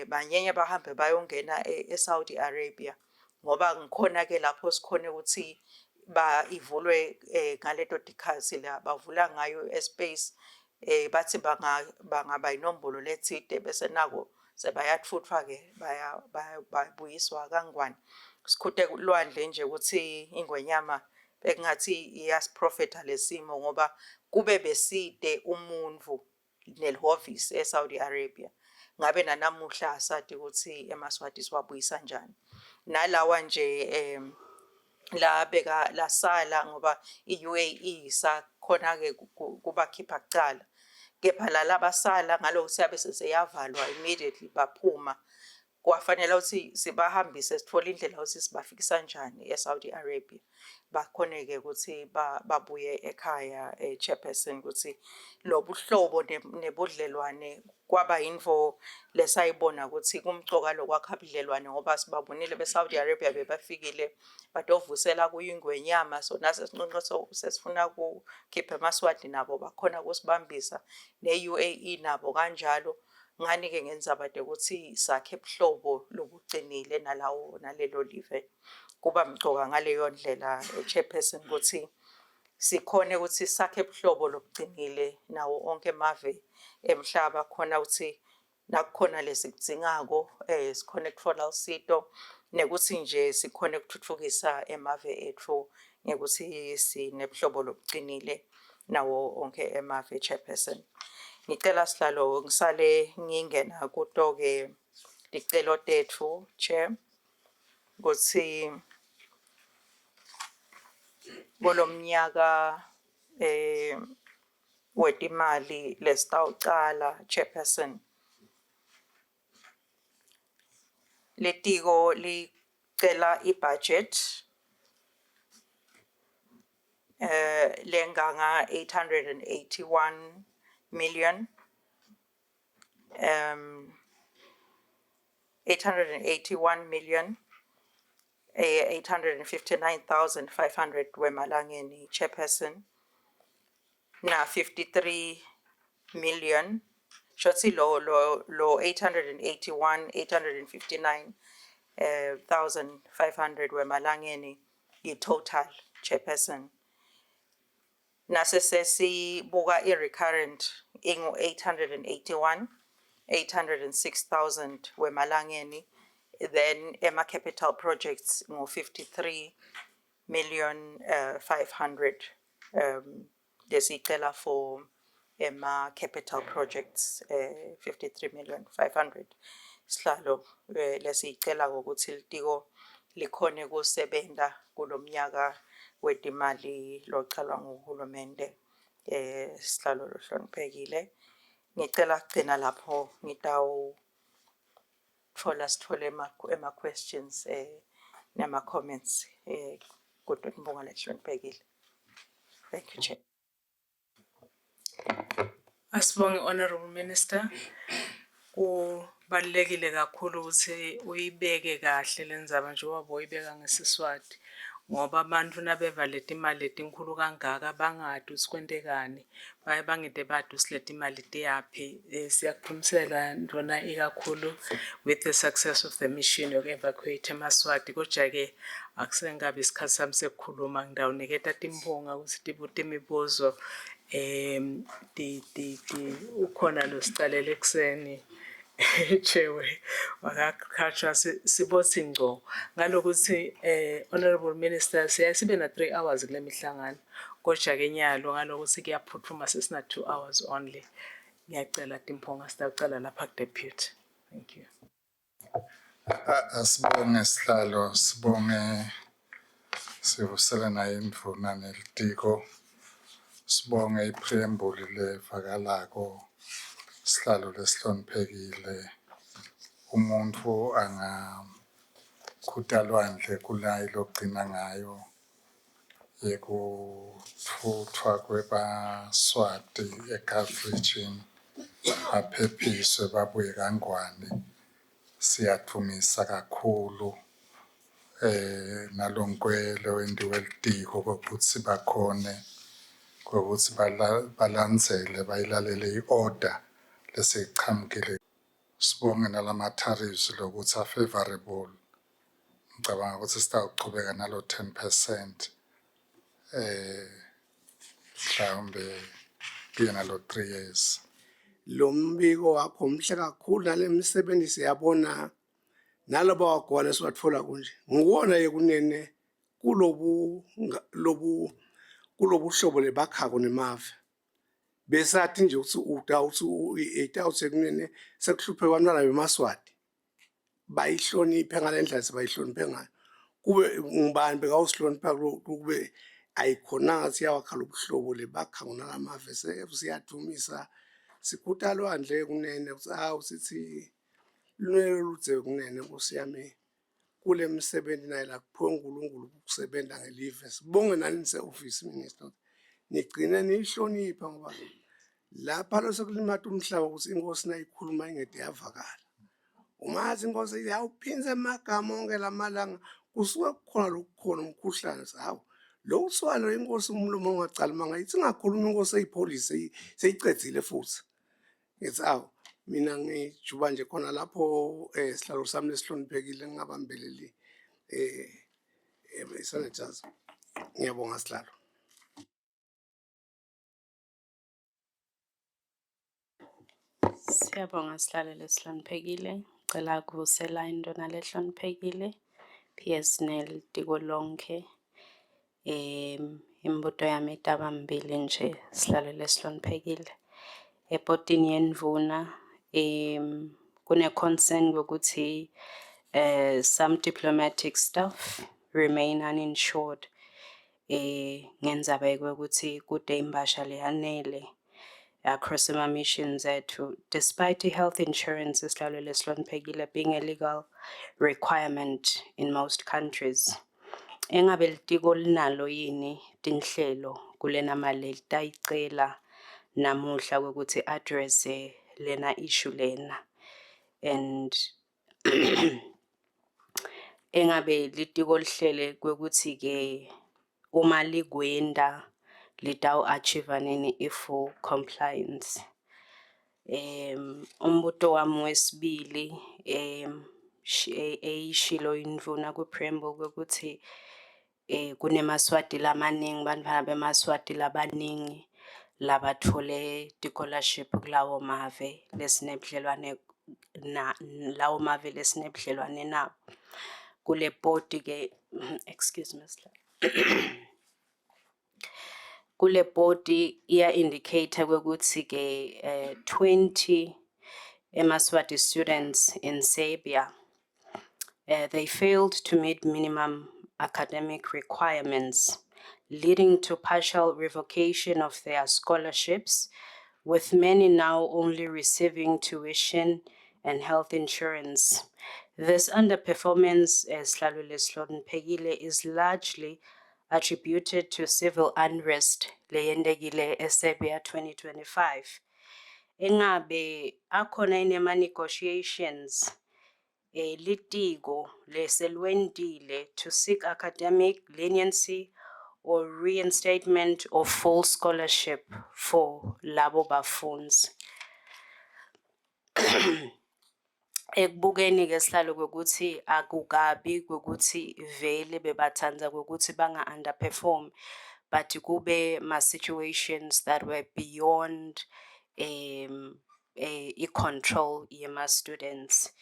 E: banyenye bahambe bayongena eSaudi Arabia ngoba ngikhona-ke lapho sikhone ukuthi ivulwe ngaleto tikhathi la bavula ngayo espace bathi bangaba inombolo lethide bese nako sebayatfuthwa-ke bayabuyiswa kaNgwane. Sikhute lwandle nje ukuthi ingwenyama bekungathi iyasiprofetha lesimo ngoba kube beside umuntu nelihhovisi eSaudi Arabia ngabe nanamuhla asadi ukuthi emaswati siwabuyisa njani. Nalawa nje labeka lasala ngoba i-UAE sakhona-ke kubakhipha kucala kepha lalabasala ngaloku siyabe seseyavalwa immediately baphuma. Kwafanele ukuthi sibahambise sithole indlela ukuthi sibafikisa njani eSaudi Arabia bakhone-ke ukuthi babuye ekhaya, Chairperson, ukuthi lobuhlobo nebudlelwane kwaba yinvo lesayibona ukuthi kumcoka lokwakha budlelwane ngoba sibabonile beSaudi Arabia bebafikile badovusela kuyo ingwenyama so nasesinqonqo sesifuna ukukhipha emaswati nabo bakhona kusibambisa ne-UAE nabo kanjalo. Ngani-ke ngenza ukuthi sakhe buhlobo lobucinile nalelo live kuba mcoka ngaleyo ndlela, Chairperson, ukuthi sikhone ukuthi sakhe buhlobo lobucinile nawo onke amave emhlaba khona ukuthi nakukhona lesikudingako sikhona ukutfola usizo nekuthi nje sikhone ukuthuthukisa emave ethu ngekuthi sinebuhlobo lobuqinile nawo onke emave chairperson. Ngicela sihlalo ngisale ngingena kuto-ke ticelo tethu chair ukuthi kolomnyaka wetimali lesitawucala chairperson letiko licela ibudget lenganga 881 million 859,500 wemalangeni chairperson na 53 million shotsi lo 859,500 wemalangeni yi total chairperson nase sesibuka i-recurrent ingu 806,000 wemalangeni then ema capital projects ngu 53,500,000 lesicela for ema capital projects 53,500,000 sihlalo lesicela ukuthi litiko likhone kusebenta kulomnyaka wetimali localwa nguhulumende sihlalo lohloniphekile. Ngicela kugcina lapho sithole ema questions nama comments kodwa ngibonga lehloniphekile. Thank you, Chair.
A: Asibonge Honorable Minister. Kubalulekile kakhulu ukuthi uyibeke kahle lenzaba njengoba uyibeka ngeSiswati ngoba abantu nabeva leti imali letinkulu kangaka bangadi usikwentekani baye bangede badi usileti imali tiyapi. Siyakuphumisela ndona ikakhulu with the success of the mission yoku-evacuate eMaswati kodwa-ke akusengabi isikhathi sami sekukhuluma ngidawuniketa timbonga ukuthi tibuta imibuzo ukhona lo sicalele ekseni chewe wakakhatshwa sibothi ngco ngalokuthi Honorable Minister sibe na 3 hours kule mihlangano kodwa-ke nyalo ngalokuthi kuyaphuthuma sesina 2 hours only. Ngiyacela timbonga sitawucala lapha ku-deputy. Thank you.
B: Asibonge sihlalo sibonge sivusela naye indvuna nelitiko sibonge ipreambule levakalako sihlalo lesihloniphekile umuntu angakhutalwandle kulayi logcina ngayo yekutfuthwa kwebaSwati eGulf region baphephiswe babuye kangwane siyathumisa kakhulu nalonkwelo wendiwe litiko kokuthi bakhone kokuthi balandzele bayilalele i-order lesichamukile. Sibonge nalama tariffs lokuthi favorable. Ngicabanga ukuthi sitawuchubeka nalo 10% mhlawumbe kuye nalo 3 years.
L: Lo mbiko wakho mhle kakhulu nalemisebenzi siyabona nalabo wagona siwatfola kunje ngikuona yekunene kulobu hlobo lebakhako nemave besathi nje ukuthi utawuthi kunene sekuhluphe abantwana beMaswati bayihloniphe ngalendlela sebayihloniphe ngayo kube ngubani bekawusihlonipha kube ayikhona siyawakhala ubuhlobo lebakha ngonalamave siyathumisa sikhutalwandle kunene ukuthi sithi luneludze kunene kusiyame kule msebenzi naye la kuphiwe uNkulunkulu ukusebenza ngelive sibonge nani se-office minister nigcine niyihlonipha ngoba lapha lo sekulimata umhlaba ukuthi inkosi nayikhuluma ingede yavakala umazi inkosi yawuphinze amagama onke lamalanga kusuke kukhona lokukhona umkhuhlane sawo lo uswalo inkosi umlomo ongacala mangayithi ngakhuluma inkosi eyipolice seyicedzile futhi ngithi mina ngijuba nje khona lapho sihlalo sami lesihloniphekile ngingabambeleli senators ngiyabonga sihlalo.
M: Siyabonga sihlalo lesihloniphekile. Ngicela ukuvusela induna lehloniphekile. PS Nel tiko lonke. Imbuto yami itaba mbili nje sihlalo lesihloniphekile. Ebhodini yendvuna kune concern ukuthi some diplomatic staff remain uninsured. Ngendzaba yokuthi kude imbasha leyanele across missions ethu, despite health insurance isihlalo lesihloniphekile being a legal requirement in most countries. Engabe litiko linalo yini tinhlelo kulena mali litayicela namuhla ukuthi address lena issue lena, and engabe litiko lihlele ukuthi ke uma ligwenda litaw achieve nini i-full compliance. Umbuto wami wesibili eyishilo indvuna ku preamble ukuthi kunemaswati lamaningi, bantfwana bemaswati labaningi labathole scholarship kulawo mave lesinebudlelwane lawo mave lesinebudlelwane nabo. Kule bhodi ke excuse me kule bhodi iya indicator ukuthi ke 20 emaswati students in Serbia they failed to meet minimum academic requirements, leading to partial revocation of their scholarships, with many now only receiving tuition and health insurance. This underperformance, as Sihlalo leSihloniphekile, is largely attributed to civil unrest leyendekile eSerbia 2025. Engabe akhona inema negotiations litiko leselwendile to seek academic leniency or reinstatement of full scholarship for labo bafundzi. Ekubukeni ke sihlalo ukuthi akukabi ukuthi vele bebathanza ukuthi banga underperform, but kube ma situations that were beyond i-control yema students.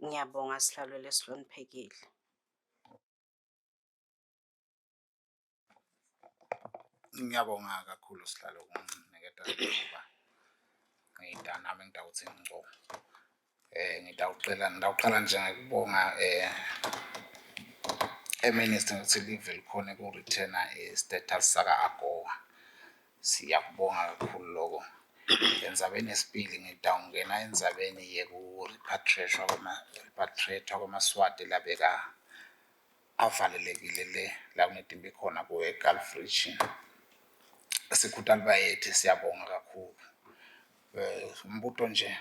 M: Ngiyabonga sihlalo lesihloniphekile.
C: Ngiyabonga kakhulu sihlalo kunginiketa ithuba. Nami ngidawuthi ngco. Ngidawuqala nje ngikubonga eMinista ukuthi live likhona ku return status saka AGOA. Siyakubonga kakhulu lokho. Endzabeni yesibili ngidawungena endzabeni yeku repatriate kwamaswati labeka avalelekile le la kunetimbi khona ku Gulf region. Sikhuthala bayethu siyabonga kakhulu. Umbuto nje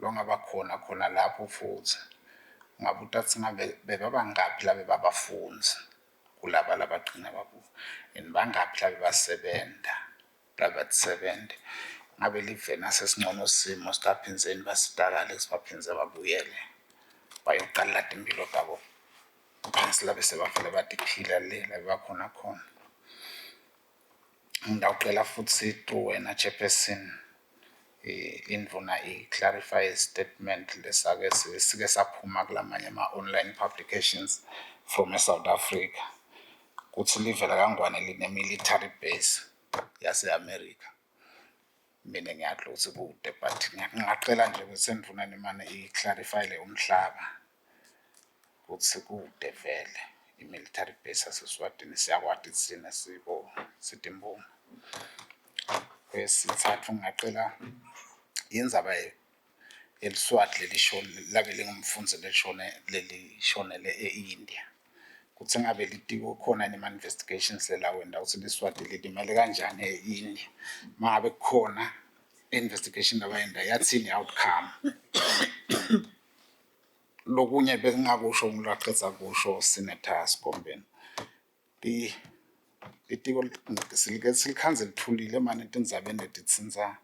C: longaba khona lapho futhi ngabuta ukuthi ngabe bebabangaphi labe babafundzi kulaba labagcina babu bangaphi labe basebenta labatsebente ngabe live nasesingcono simo sitaphinzeni basitakale sibaphinze babuyele bayoqala impilo zabo phansi labe sebavele batiphila le labakhona khona. Ngidawucela futhi tu wena chairperson indvuna i-clarify statement lesake sike saphuma kulamanye ama-online publications from South Africa kuthi livela kangwane line-military base yase-America. Mina ngiyadla ukuthi kude, but ngingacela nje ukuthi indvuna nimane i-clarify le umhlaba kuthi kude vele i-military base yaseSwatini siyakwati thina sitimbunga. Kwesithathu ngingacela indzaba yeliswati lelishone labe lingumfundzi lelishonele e-India. Kutsi ngabe litiko khona nema investigations lelawenda ukuthi liswati lilimele kanjani e-India. Mangabe kukhona investigation labayenda yathini outcome. Lokunye bengingakusho ngilaqedza kusho Senator Skombeni. Litiko silikhanze lithulile manje tindzabeni letitsinza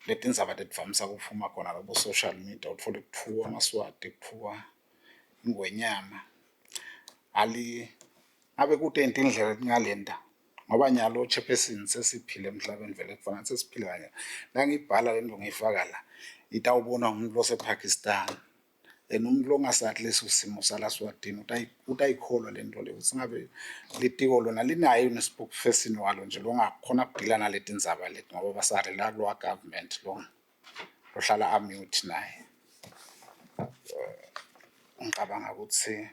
C: letindzaba letivamisa kuphuma khona labo social media utfole kuthuwa amaswati kuthuwa ingwenyama ali ngabe kute indlela ngalenda ngoba nyalo chairperson sesiphile emhlabeni vele kufanele sesiphile kanye nangibhala lento ngifaka la itawubona umuntu losePakistan umuntu longasathi leso simo sala Swatini utayikholwa lento le singabe litiko lona linayo ne-spokesperson walo nje longakhona ukudila naleti ndzaba leti ngoba basari la lo government lo ohlala amute naye ngicabanga ukuthi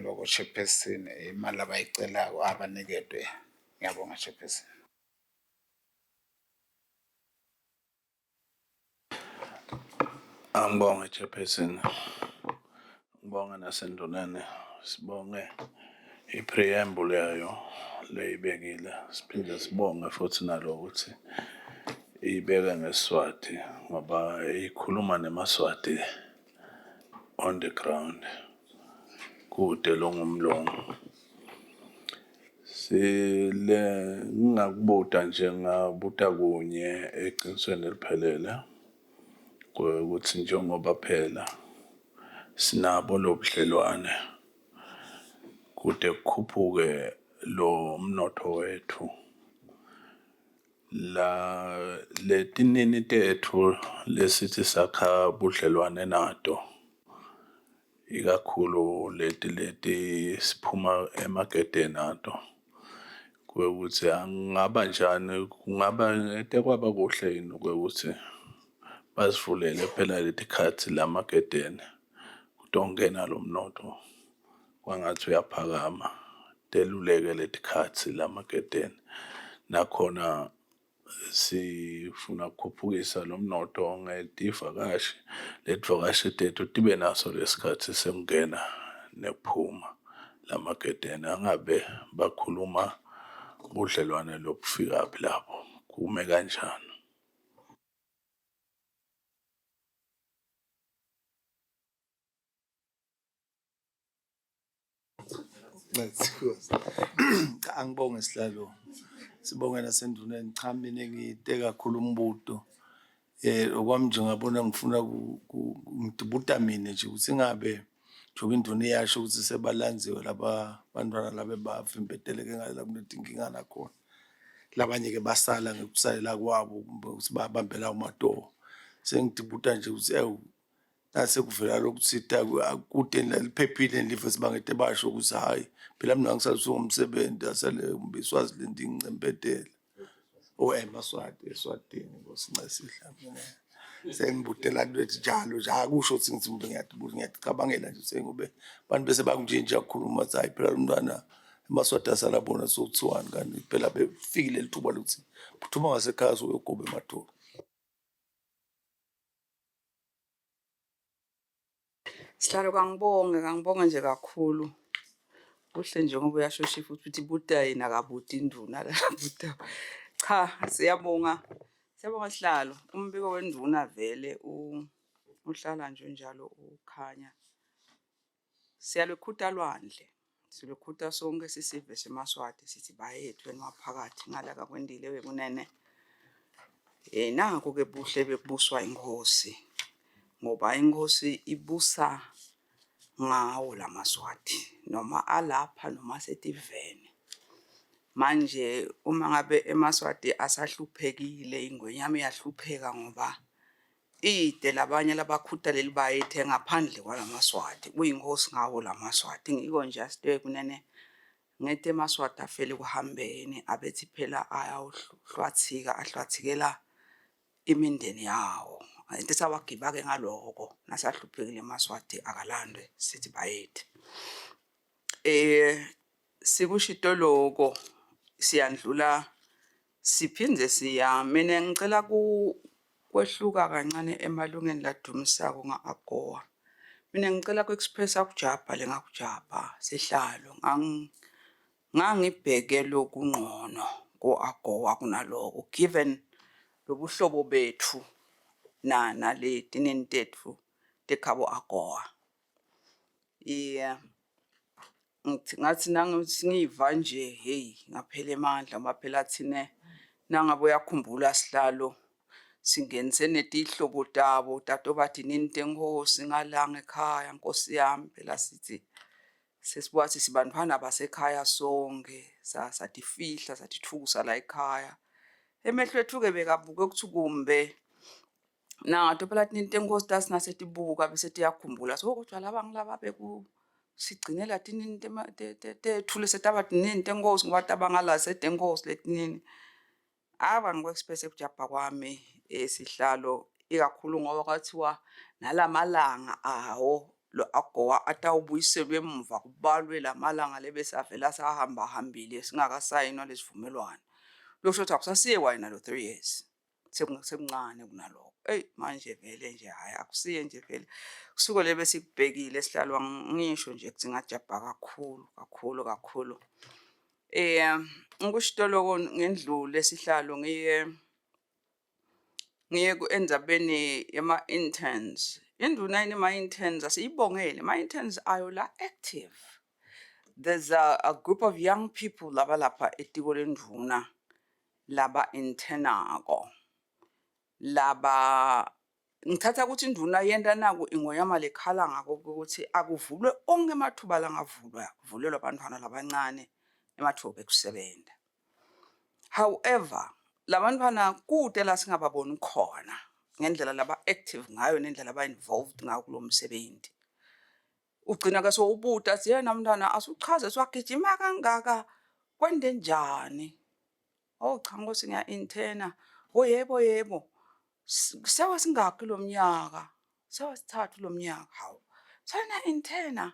C: loko chairperson imali abayicelayo abanikedwe. Ngiyabonga chairperson.
D: Angibonge chairperson. Ngibonga nasendunane. Sibonge i-preamble yayo leyibekile. Siphinde sibonge futhi nalo ukuthi ibeka ngeSiswati ngoba ikhuluma neMaswati on the ground. Kude longumlongo. Ngingakubuta nje ngabuta kunye eqinisweni eliphelele ukuthi njengoba phela sinabo lobudlelwane kude kukhuphuke lo mnotho wethu la letinini tethu lesithi sakha budlelwane nato ikakhulu leti siphuma emagedeni nato ukuthi angaba njani kungaba etekwaba kuhle yini ukuthi basivulele phela leti khathi lamagedeni kutongena lo mnotho kwangathi uyaphakama teluleke leti khathi lamagedeni nakhona sifuna ukukhuphukisa lo mnotho ngetivakashi letivakashi tethu tibe naso lesikhathi sengena nephuma lamagedeni angabe bakhuluma budlelwane lobufika phi lapho kume kanjani.
N: Angibonge sihlalo sibonge nasenduneni cha mina ngiyite kakhulu umbuto okwami nje ngabona ngifuna ngidibuta mina nje ukuthi ingabe njoba induna iyasho ukuthi sebalanziwe laba bantwana laba bavimbeteleke ngala kunetinkinga nakhona labanye ke basala ngekusalela kwabo ukuthi babambela uMatoho sengidibuta nje ukuthi nase kuvela lokuthi akude liphephile live sibangete basho ukuthi hayi phela mina ngisasuka umsebenzi asale umbiswazi lendi ngicembetela eMaswati eSwatini ngosincesihla mina sengibutela lethi njalo nje akusho ukuthi ngithi ngiyacabangela nje sengube bantu bese bakunjinja ukukhuluma ukuthi hayi phela umntwana eMaswati asalabona so2 kanti phela befikile lithuba lokuthi uphuma ngasekhaya uyogoba eMatoho.
O: Sihlalo kangibonge nje kakhulu. Kuhle nje ngoba uyashosha futhi buta yena akabuti induna la buta. Cha siyabonga sihlalo umbiko wenduna vele uhlala nje njalo ukhanya. Siyalekhuta lwandle. Silekhuta sonke sisive seMaswati sithi bayethu emaphakathi ngalaka kwendile wekunene. Naku ke buhle bebuswa inkosi. Ngoba inkosi ibusa ngawo laMaswati noma alapha noma setivene manje uma ngabe eMaswati asahluphekile ingwenyama iyahlupheka ngoba ide labanye labakhuta lelibayethe ngaphandle kwalaMaswati kuyinkosi ngawo laMaswati ngiko nje asite kunene ngete eMaswati afele kuhambeni abethi phela ayahlwathika ahlwathikela imindeni yawo into sawagiba ke ngaloko nasahluphekile eMaswati akalandwe sithi bayethe sikushito lokho siyandlula siphinde siya mina ngicela kwehluka kancane emalungeni ladumisako ngaAGOA mina ngicela kuexpressa ukujabha lengakujabha sihlalo ngangibheke lokungqono koAGOA kunaloko given lobuhlobo bethu naleti nentetfu tekhabo AGOA ngathi nangiva nje hey ngaphela emandla maphela thine nangabe uyakhumbula sihlalo singenise netihlobo tabo tato bathi nintengosi ngalanga ekhaya Nkosi yami phela sithi sesibuka sibantwana basekhaya sonke satifihla satithukusa la ekhaya emehlwe ethu-ke bekabuke ukuthi kumbe nato phela tinini tenkosi tasinasetibuka bese tiyakhumbula so kodwa laba ngilaba sigcinela tinini tethu lesetaba tinini tenkosi ngoba tabangala setenkosi letinini aba ngikwe-express ekujabha kwami sihlalo ikakhulu ngoba kwathiwa nalamalanga awo lo agowa atawubuyiselwe emuva kubalwe lamalanga lebesavela sahamba hambile singakasayinwa lesivumelwano losho ukuthi akusasiye wayena lo 3 years sekuncane kunaloko manje vele nje hayi akusiye nje vele kusuke lebe sikubhekile sihlalo ngisho nje kuthi ngajabha kakhulu ngikushitoloko ngendlule sihlalo ngiye ku-endzabeni yama-interns induna yama-interns asiyibongele ama-interns ayo la active there's a group of young people laba lapha etiko lenduna laba internako laba ngithatha ukuthi induna yenda naku ingoyama lekhala ngako ukuthi akuvulwe onke amathuba langavulelwa abantwana labancane emathuba ekusebenza. However labantwana kude la singababoni khona ngendlela laba active ngayo nendlela aba involved ngayo kulo msebenzi ugcina ke so ubuta siyena umntwana asuchaze swagijima kangaka kwende njani cha ngosi ngiya interna yebo sewa singakho lo mnyaka sewa sithathu lo mnyaka hawu sana interna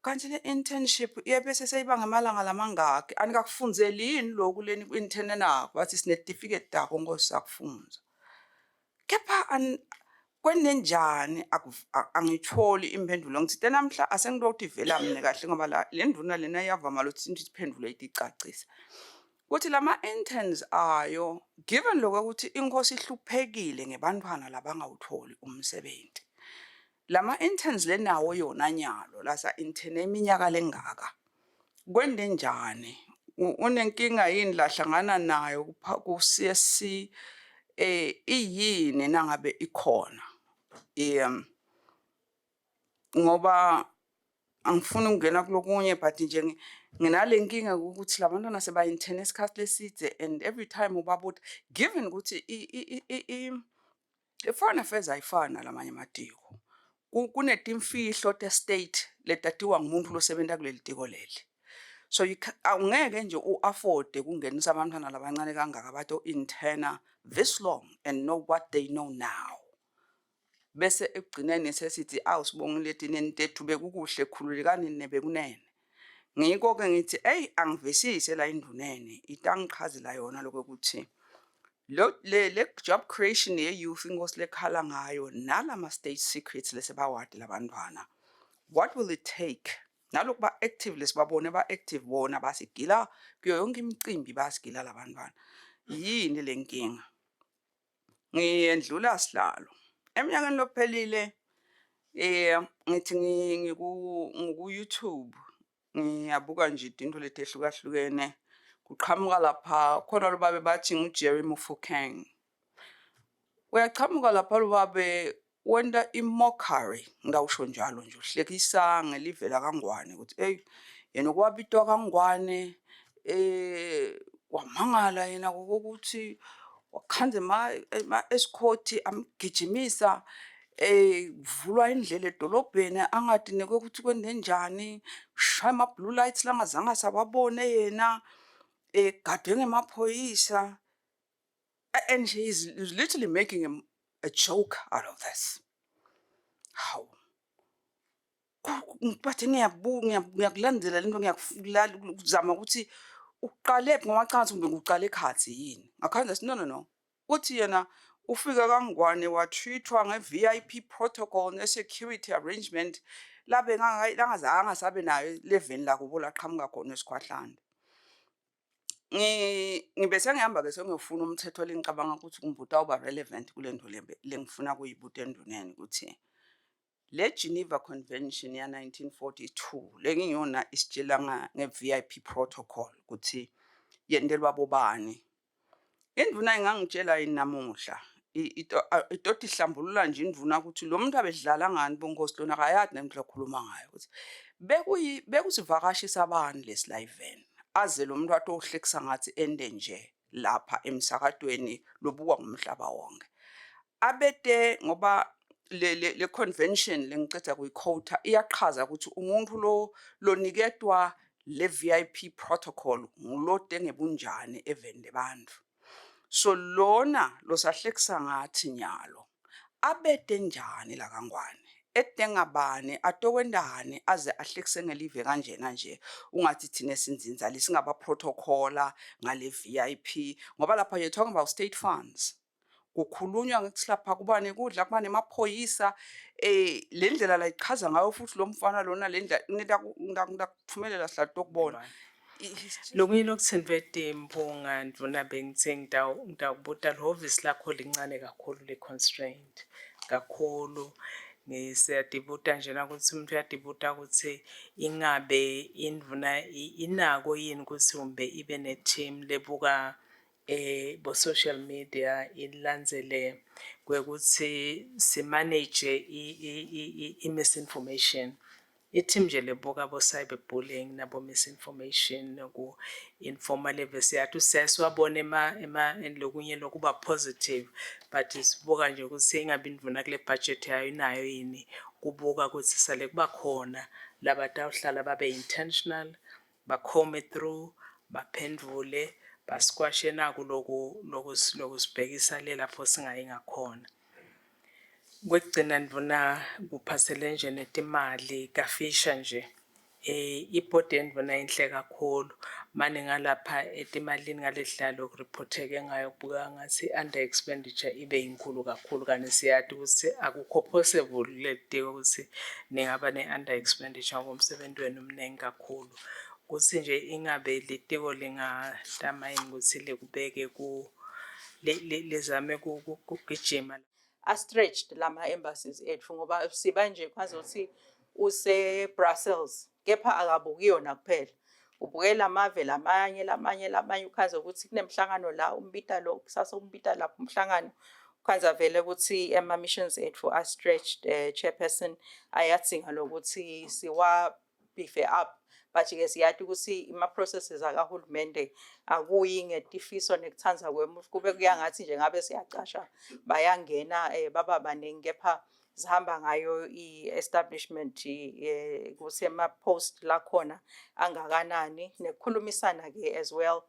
O: kanti le internship yebese seyiba ngamalanga lamangaki anikakufunzeli yini lokhu leni ku-interna nakho bathi sinetifikethi takho ngosakufunza kepha kwenenjani angitholi impendulo ngithi namhla asengilokhu ivela mina kahle ngoba le nduna lena iyavama lokuthi iphendule iticacisa ukuthi lama interns ayo given lokho ukuthi inkosi ihluphekile ngebantwana labangawutholi umsebenzi lama interns lenawo yona nyalo lasa intern eminyaka lengaka kwende njani unenkinga yini la hlangana nayo ku CSC iyini nangabe ikhona ngoba angifuni ukungena kulokunye but nje nginale nkinga ukuthi labantwana seba intern esikhathi leside and every time ubabuthi given ukuthi i-foreign affairs ayifana lamanye amatiko kunetimfihlo te-state letatiwa ngumuntu losebenta kuleli tiko leli so awungeke nje u-afford kungenisa abantwana labancane kangaka bato interna this long and know what they know now bese ekugcineni sesithi sibongile tinini tethu bekukuhle khululekani nebekunene ngiko ke ngithi angivisise la indunene itangichazela yona lokho ukuthi le job creation ye-youth inkosi lekhala ngayo nalama state secrets lesebawadi labantwana what will it take naloku ba-active lesibabone ba-active bona basigila kuyo yonke imicimbi basigila labantwana yini le nkinga ngiyendlula sihlalo eminyakeni lophelile ngithi ngiku-YouTube ngiyabuka nje into letehlukahlukene kuqhamuka lapha khona lobabe bathi nguJerry Mofokeng uyachamuka lapha lobabe wenda imokari ngawusho njalo nje uhlekisa ngelivela kaNgwane ukuthi yena okwabitwa kaNgwane wamangala yena ukuthi wakhanze ma escorti amgijimisa vulwa indlela edolobheni angadineke ukuthi kwende njani shaya ama blue lights langazange sababone yena gadwe ngemaphoyisa and he is literally making a joke out of this. How bathi ngiyakulandela lento ngiyakuzama ukuthi uqale ngoba cha kumbe uqale ekhathi yini ngakhanza no uthi yena ufika kaNgwane watreatwa nge-VIP protocol ne-security arrangement labe langazange sabe nayo leveni la kubo laqhamuka khona esikhwahlande ngibese ngihamba ke sengiyofuna umthetho lengicabanga ukuthi kumbuta uba relevant kule nto lengifuna kuyibuta enduneni ukuthi le Geneva Convention ya 1942 lengiyona isitshela nge-VIP protocol ukuthi yendelwa bobani induna ingangitshela yini namuhla itoti ihlambulula nje induna ukuthi lo muntu abedlala ngani bonkosi lona akayazi nento lakhuluma ngayo ukuthi bekusivakashisa abani lesi live aze lo muntu atohlekisa ngathi ende nje lapha emsakadweni lobukwa ngumhlaba wonke abete ngoba le convention lengiceda kuyiquota iyaqhaza ukuthi umuntu loniketwa le VIP protocol ngulode ngebunjani evende bantu so lona losahlekisa ngathi nyalo abete njani la kangwane edengabane atokwendane aze ahlekise ngelive kanjena nje ungathi thina sinzinza lisingaba protocola ngale VIP ngoba lapha you're talking about state funds kukhulunywa ngokuthi lapha kuba nekudla kuba nemaphoyisa le ndlela la ichaza ngayo futhi lo mfana lona le ndlela ngakuthumelela sihla lokubona
A: Lokunye lokuthindwe Mpunga ndvuna bengithi ngidawubuta lehhovisi lakho lincane kakhulu le-constraint kakhulu ngisiyadibuta njena ukuthi umuntu uyadibuta ukuthi ingabe indvuna inako yini ukuthi umbe ibe ne-team lebuka bo-social media ilandzele kwekuthi simanage i-misinformation i-team nje lebuka bo-cyberbullying nabo-misinformation noku-informa level siyathi siyasiwabona lokunye lokuba positive but sibuka nje ukuthi ingabe indvuna kule budget yayo inayo yini kubuka ukuthi sale kuba khona labatawuhlala babe intentional bakhome through baphendvule basquashe naku lokusibhekisa le lapho singayi ngakhona kwekugcina ndvuna kuphasele nje netimali kafisha nje ibhodi yendvuna inhle kakhulu mane ngalapha etimalini ngalehlalo kuripotheke ngayo kubuka ngathi under expenditure ibe inkulu kakhulu kanti siyati ukuthi akukho possible letiko ukuthi ningaba ne-under expenditure ngoba umsebenzi wenu mningi kakhulu kuthi nje ingabe litiko lingatama yini ukuthi likubeke lizame kugijima
E: stretched lama embassies ethu ngoba siba nje kwanza ukuthi use Brussels kepha akabuki yona kuphela ubukela amave lamanye ukhanza ukuthi kunemhlangano la umbita lo kusasa umbita lapho umhlangano kwanza vele ukuthi ama missions ethu are stretched chairperson ayathinga lokuthi siwa beef up but ke siyathi ukuthi ima processes akahulumende akuyi ngetifiso nekuthanza kwemuntu kube kuyangathi nje ngabe siyacasha bayangena baba baningi kepha zihamba ngayo i-establishment kusema post la khona angakanani nekukhulumisana ke as well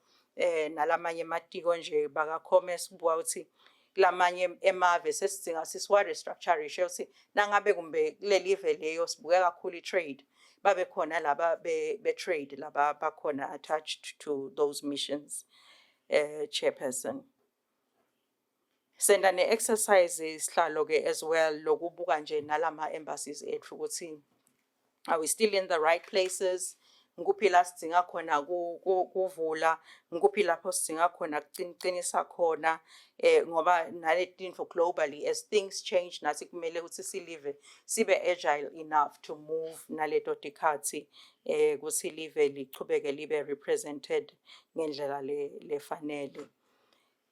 E: nalamanye ematiko nje bakakhome sibuka ukuthi lamanye emave sesidinga sisiwa restructure ukuthi nangabe kumbe kuleli live leyo sibuke kakhulu i-trade babe khona laba be-trade laba bakhona attached to those missions chairperson senda ne-exercise sihlalo ke as well lokubuka nje nalama embassies ethu ukuthi are we still in the right places nguphi la sidinga khona kuvula nguphi lapho sidinga khona kuqinisa khona ngoba naletinto globally as things change nathi kumele ukuthi silive sibe agile enough to move naleto tikhathi ukuthi live lichubeke libe represented ngendlela lefanele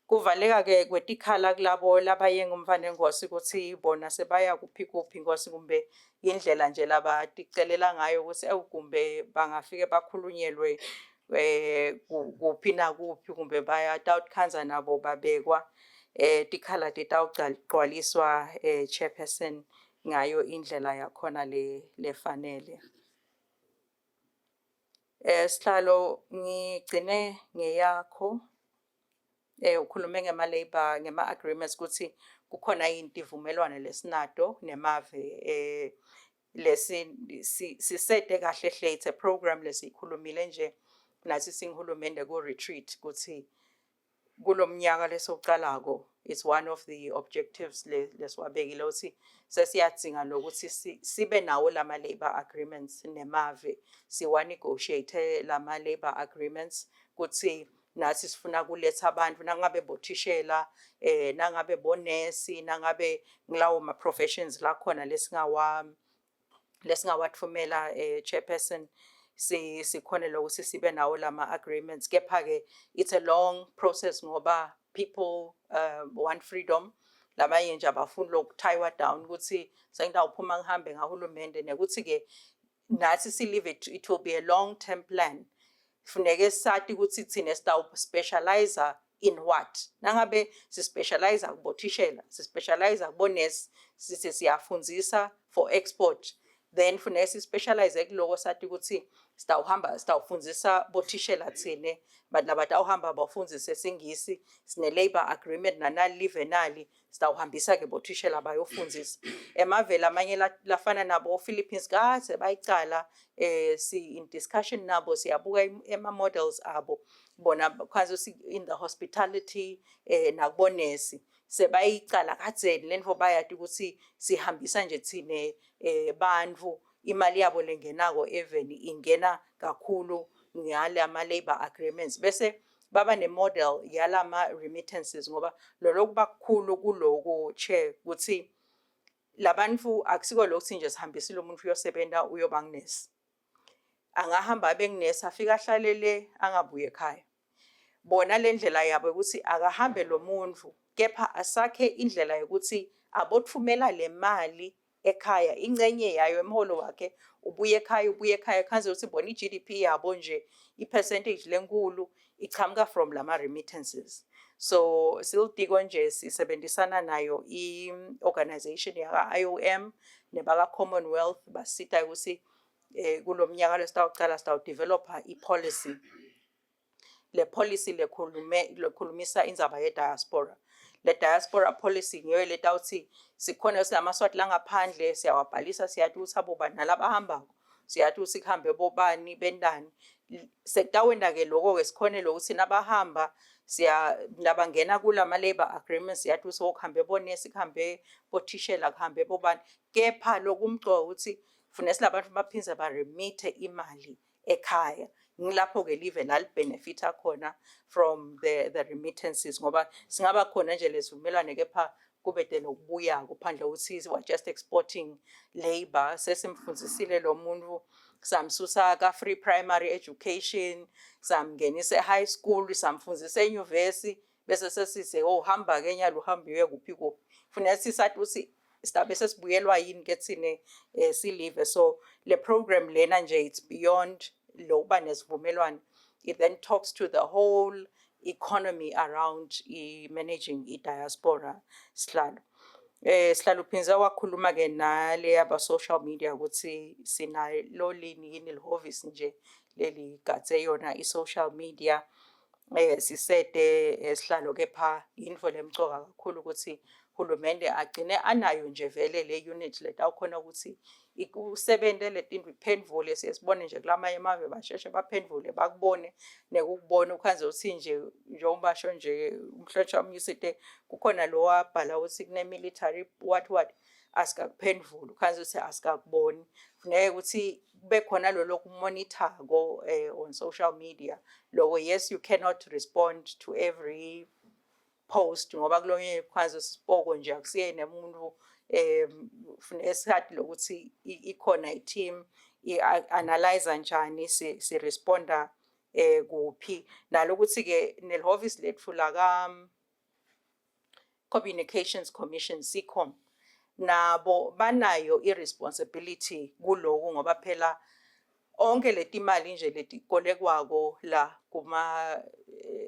E: kuvaleka ke kwetikhala kulabo labaye ngumfane ngosi ukuthi bona sebaya kuphi ngosi kumbe indlela nje labaticelela ngayo ukuthi awukumbe bangafike bakhulunyelwe kuphi na kuphi kumbe bayatawukhanza nabo babekwa tikhala titawugcwaliswa chairperson ngayo indlela yakhona lefanele sihlalo ngigcine ngeyakho ukhulume ngema-labor ngema-agreements ukuthi kukhona into ivumelwano lesinato nemave sisete kahle hle it's a program lesikhulumile nje nathi singihulumende ku-retreat ukuthi kulomnyaka lesocalako it's one of the objectives lesiwabekile ukuthi sesiyadzinga lokuthi sibe nawo lama-labor agreements nemave siwa-negotiate lama-labor agreements ukuthi nathi sifuna kuletha abantu nangabe bothishela nangabe bonesi nangabe ngilawo ma-professions la khona lesingawatfumela chairperson sikhone lokuthi sibe nawo lama-agreements kepha-ke it's a long process ngoba people want freedom labanye nje abafuni lokuthiwa down ukuthi sengidawuphuma ngihambe ngahulumende nekuthi-ke nathi silive it will be a long term plan. Funeke sathi ukuthi thina specializer in what. Nangabe specializer kubothishela, specializer kubonesi, siyafundzisa for export. Then funeke specialize kuloko sathi ukuthi sitawufundzisa bothishela thine, but labatawuhamba bafundzise singisi, sine labor agreement nanali live nali, sitawuhambisa ke bothishela bayofundzisa. Emavela amanye lafana nabo Philippines kade bayicala si in discussion nabo siyabuka ema models abo bona kwanza in the hospitality nakubonesi sebayicala kadzeni lento bayati ukuthi sihambisa nje thine bantfu imali yabo lengenako even ingena kakhulu ngale ama labor agreements bese baba ne model yalama remittances ngoba lolokuba kukhulu kuloko chair ukuthi labantfu akusiko lokuthi nje sihambisile umuntu uyosebenza uyoba ngunesi angahamba abe ngunesi afika ahlalele angabuye ekhaya bona lendlela yabo ukuthi akahambe lo muntu kepha asakhe indlela yokuthi abothumela le mali ekhaya ingcenye yayo emholo wakhe ubuye ekhaya khanze ukuthi bona iGDP yabo nje ipercentage lenkulu ichamuka from lama remittances. So siltiko nje sisebenzisana nayo i-organization yaka IOM nebaka Commonwealth basita ukuthi kulomnyaka lesitawucala sitawudevelopa i-policy. Le policy lekhulumisa indzaba ye-diaspora. Le diaspora policy ngiyo letawuthi sikhona sinamaswati langaphandle siyawabhalisa siyathi ukuthi abobani nalabahambako siyathi ukuthi kuhambe bobani bendani sekutawenda ke lokho ke sikhone lokuthi nabahamba nabangena kulama labor agreements siyathi ukuthi okuhambe bonesi kuhambe bothishela kuhambe bobani kepha lokumgcoka ukuthi funeka silabantu baphinze baremite imali ekhaya ngilapho ke live nalibenefita khona from the remittances ngoba singaba khona nje lezivumelwane kepha kubede nokubuya kuphandle ukuthi we just exporting labor sesimfundzisile lo muntu samsusa ka free primary education samngenise high school samfundzisa enyuvesi bese sesize hamba ke nyalo uhambiwe kuphi kuphi funeka sisathi ukuthi sistabe sesibuyelwa yini ke thine silive so le program lena nje it's beyond lokuba nesivumelwane it then talks to the whole economy around managing i-diaspora sihlalo. Sihlalo uphinza wakhuluma ke nale aba social media ukuthi sinalo lini yini lihhovisi nje leli gatse yona i-social media sisede sihlalo kepha info lemcoka kakhulu ukuthi uhulumende agcine anayo nje vele le unit letawukhona ukuthi ikusebente letinto iphendvule siyasibone nje kulamanye amave basheshe baphendvule bakubone nekukubona ukhanze uthi nje njengoba nje umhlonishwa umyisite kukhona lo wabhala ukuthi kune military what asikakuphendvula ukhanze uthi asikakuboni funeka ukuthi kube khona lo kumonitor ko on social media loko yes you cannot respond to every post ngoba kulonye kwanza sipoko nje akusiyena umuntu esikhathi lokuthi ikhona i-team analyze njani si responda kuphi nalokuthi ke nelihhovisi lethu la ka Communications Commission CCOM nabo banayo irresponsibility kuloko ngoba phela onke letimali nje letikolekwako la kuma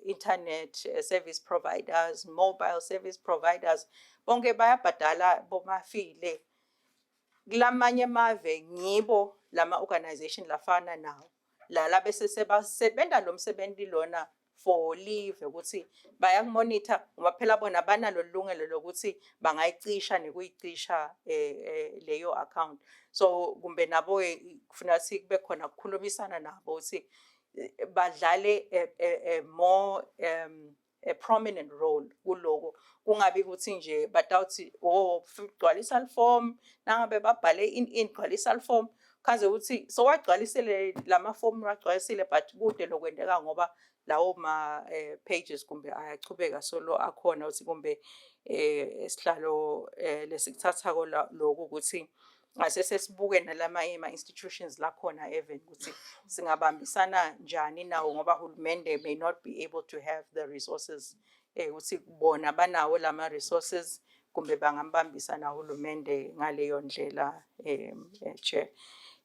E: internet service providers mobile service providers bonke bayabhadala bomafile kulamanye amave ngibo lama organization lafana nawo la bese sebasebenta lo msebenzi lona for leave ukuthi bayakumonitor ngoba phela bona banalo lungelo lokuthi bangayicisha nekuyicisha leyo account so kumbe nabo kufuna ukuthi kube khona ukukhulumisana nabo ukuthi badlale more a prominent role kuloko kungabi ukuthi nje batawuthi gcwalisa iform nangabe babhale in gcwalisa iform khanze ukuthi so wagcwalisile lama form wagcwalisile but kude lokwendeka ngoba lawo ma pages kumbe ayachubeka solo akhona ukuthi kumbe esihlalo lesikuthatha lokho ukuthi asesesibuke nalama institutions la khona even ukuthi singabambisana njani nawo ngoba hulumende may not be able to have the resources ukuthi bona banawo lama resources kumbe bangambambisa na hulumende ngaleyo ndlela chair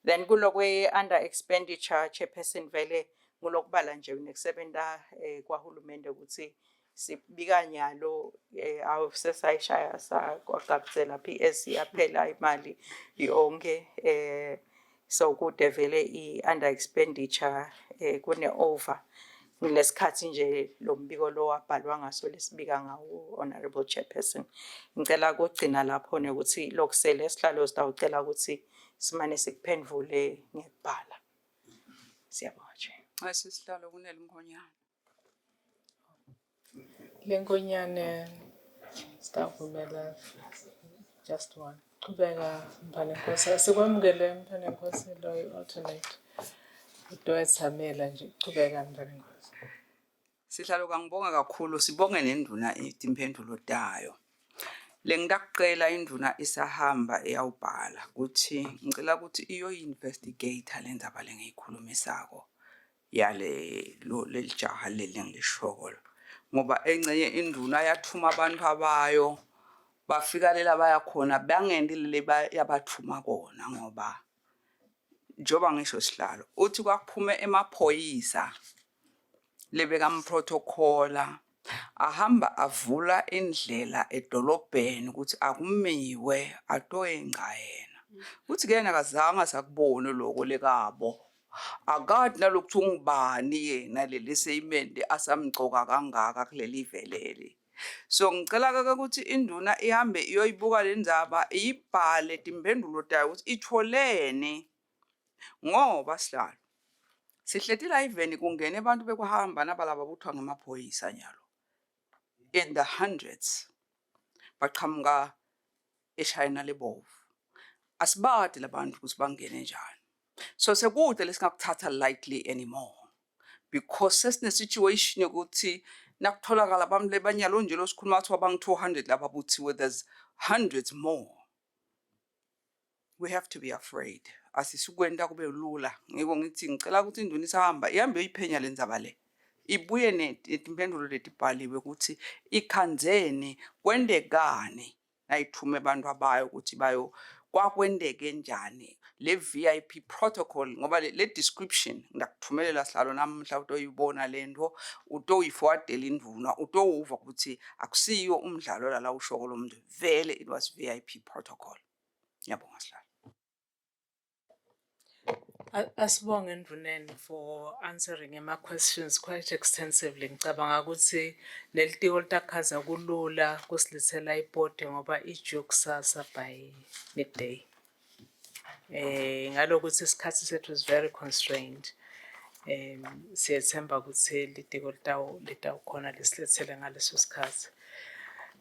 E: Then kulokwe under expenditure chairperson vele ngulokubala nje nekusebenta kwahulumende ukuthi sibika nyalo awusesayishaya sakwagabuzela PS yaphela imali yonke so kude vele i-under expenditure kune over ngesikhathi nje lo mbiko lo wabhalwa ngaso lesibika ngawo honorable chairperson. Ngicela ukugcina lapho ukuthi lokusele sihlalo sitawucela ukuthi simane sikuphendvule ngekubhala. Siyabonga nje.
O: Sisihlalo kunelimkhonyana.
A: Lenkonyane sitavumela just one. Qhubeka Mphanenkosi. Sikwamukele Mphanenkosi lo alternate. Udwethamela nje qhubeka Mphanenkosi.
O: Sihlalo kangibonga kakhulu sibonge nenduna imphendulo dayo. Lengidaqela induna isahamba eyawubhala ukuthi ngicela ukuthi iyo investigate lendaba lengiyikhulumisako yale lo lelijaha lelengilishoko ngoba encenye induna yathuma abantu abayo bafika lela baya khona bangendi le yabathuma kona ngoba njoba ngisho sihlalo uthi kwakuphume emaphoyisa lebeka protocol ahamba avula indlela edolobheni ukuthi akumiwe atoyenga yena uthi kena kazanga sakubona lokho lekabo akade nalokuthi ungubani yena leli seyimende asamgcoka kangaka kuleli velele. So ngicela ukuthi induna ihambe iyoyibuka lendaba ibhale imphendulo dayo ukuthi itholene ngoba sihlalo sihletila even kungena abantu bekuhamba nabalaba buthwa ngemaphoyisa nyalo in the hundreds baqhamuka eChina lebovu asibadi labantu ukuthi bangene njani. So sekude lesingakuthatha lightly anymore because sesine situation yokuthi nakutholakala abantu lebanyalo nje losikhuluma ukuthi abang 200 laba buthiwe there's hundreds more. We have to be afraid. Asisukwenda kube lula ngiko ngithi ngicela ukuthi induna isahamba ihambe uyiphenya lenzaba le ibuye nemphendulo letibhaliwe ukuthi ikhanzeni kwendekani ayithume abantu abayo ukuthi bayo kwakwendeke njani le VIP protocol ngoba le description ngakuthumelela sihlalo namhla utoyibona lento utoyiforwardela induna utowuva ukuthi akusiyo umdlalo la ushoko lomuntu vele it was VIP protocol. Ngiyabonga sihlalo.
A: Asibonge Ndvuneni for answering my questions quite extensively. Ngicabanga ukuthi lelitiko litakhaza kulula kusilithela ipote ngoba ijoo kusasa by midday. Ngalokuthi isikhathi sethu is very constrained. Siyethemba ukuthi litiko litawukhona lisilethele ngaleso sikhathi.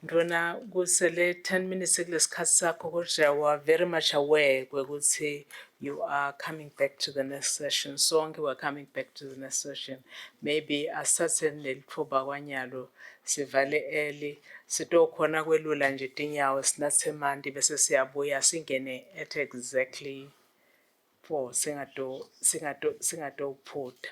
A: Ndvuna kusele 10 minutes kulesikhathi sakho kodwa we are very much aware ukuthi you are coming back to the next session. Sonke we're coming back to the next session. Maybe asathe nelithuba kwanyalo sivale early sitokhona kwelula nje tinyawo sinathe mandi bese siyabuya singene at exactly 4 singato uphuta.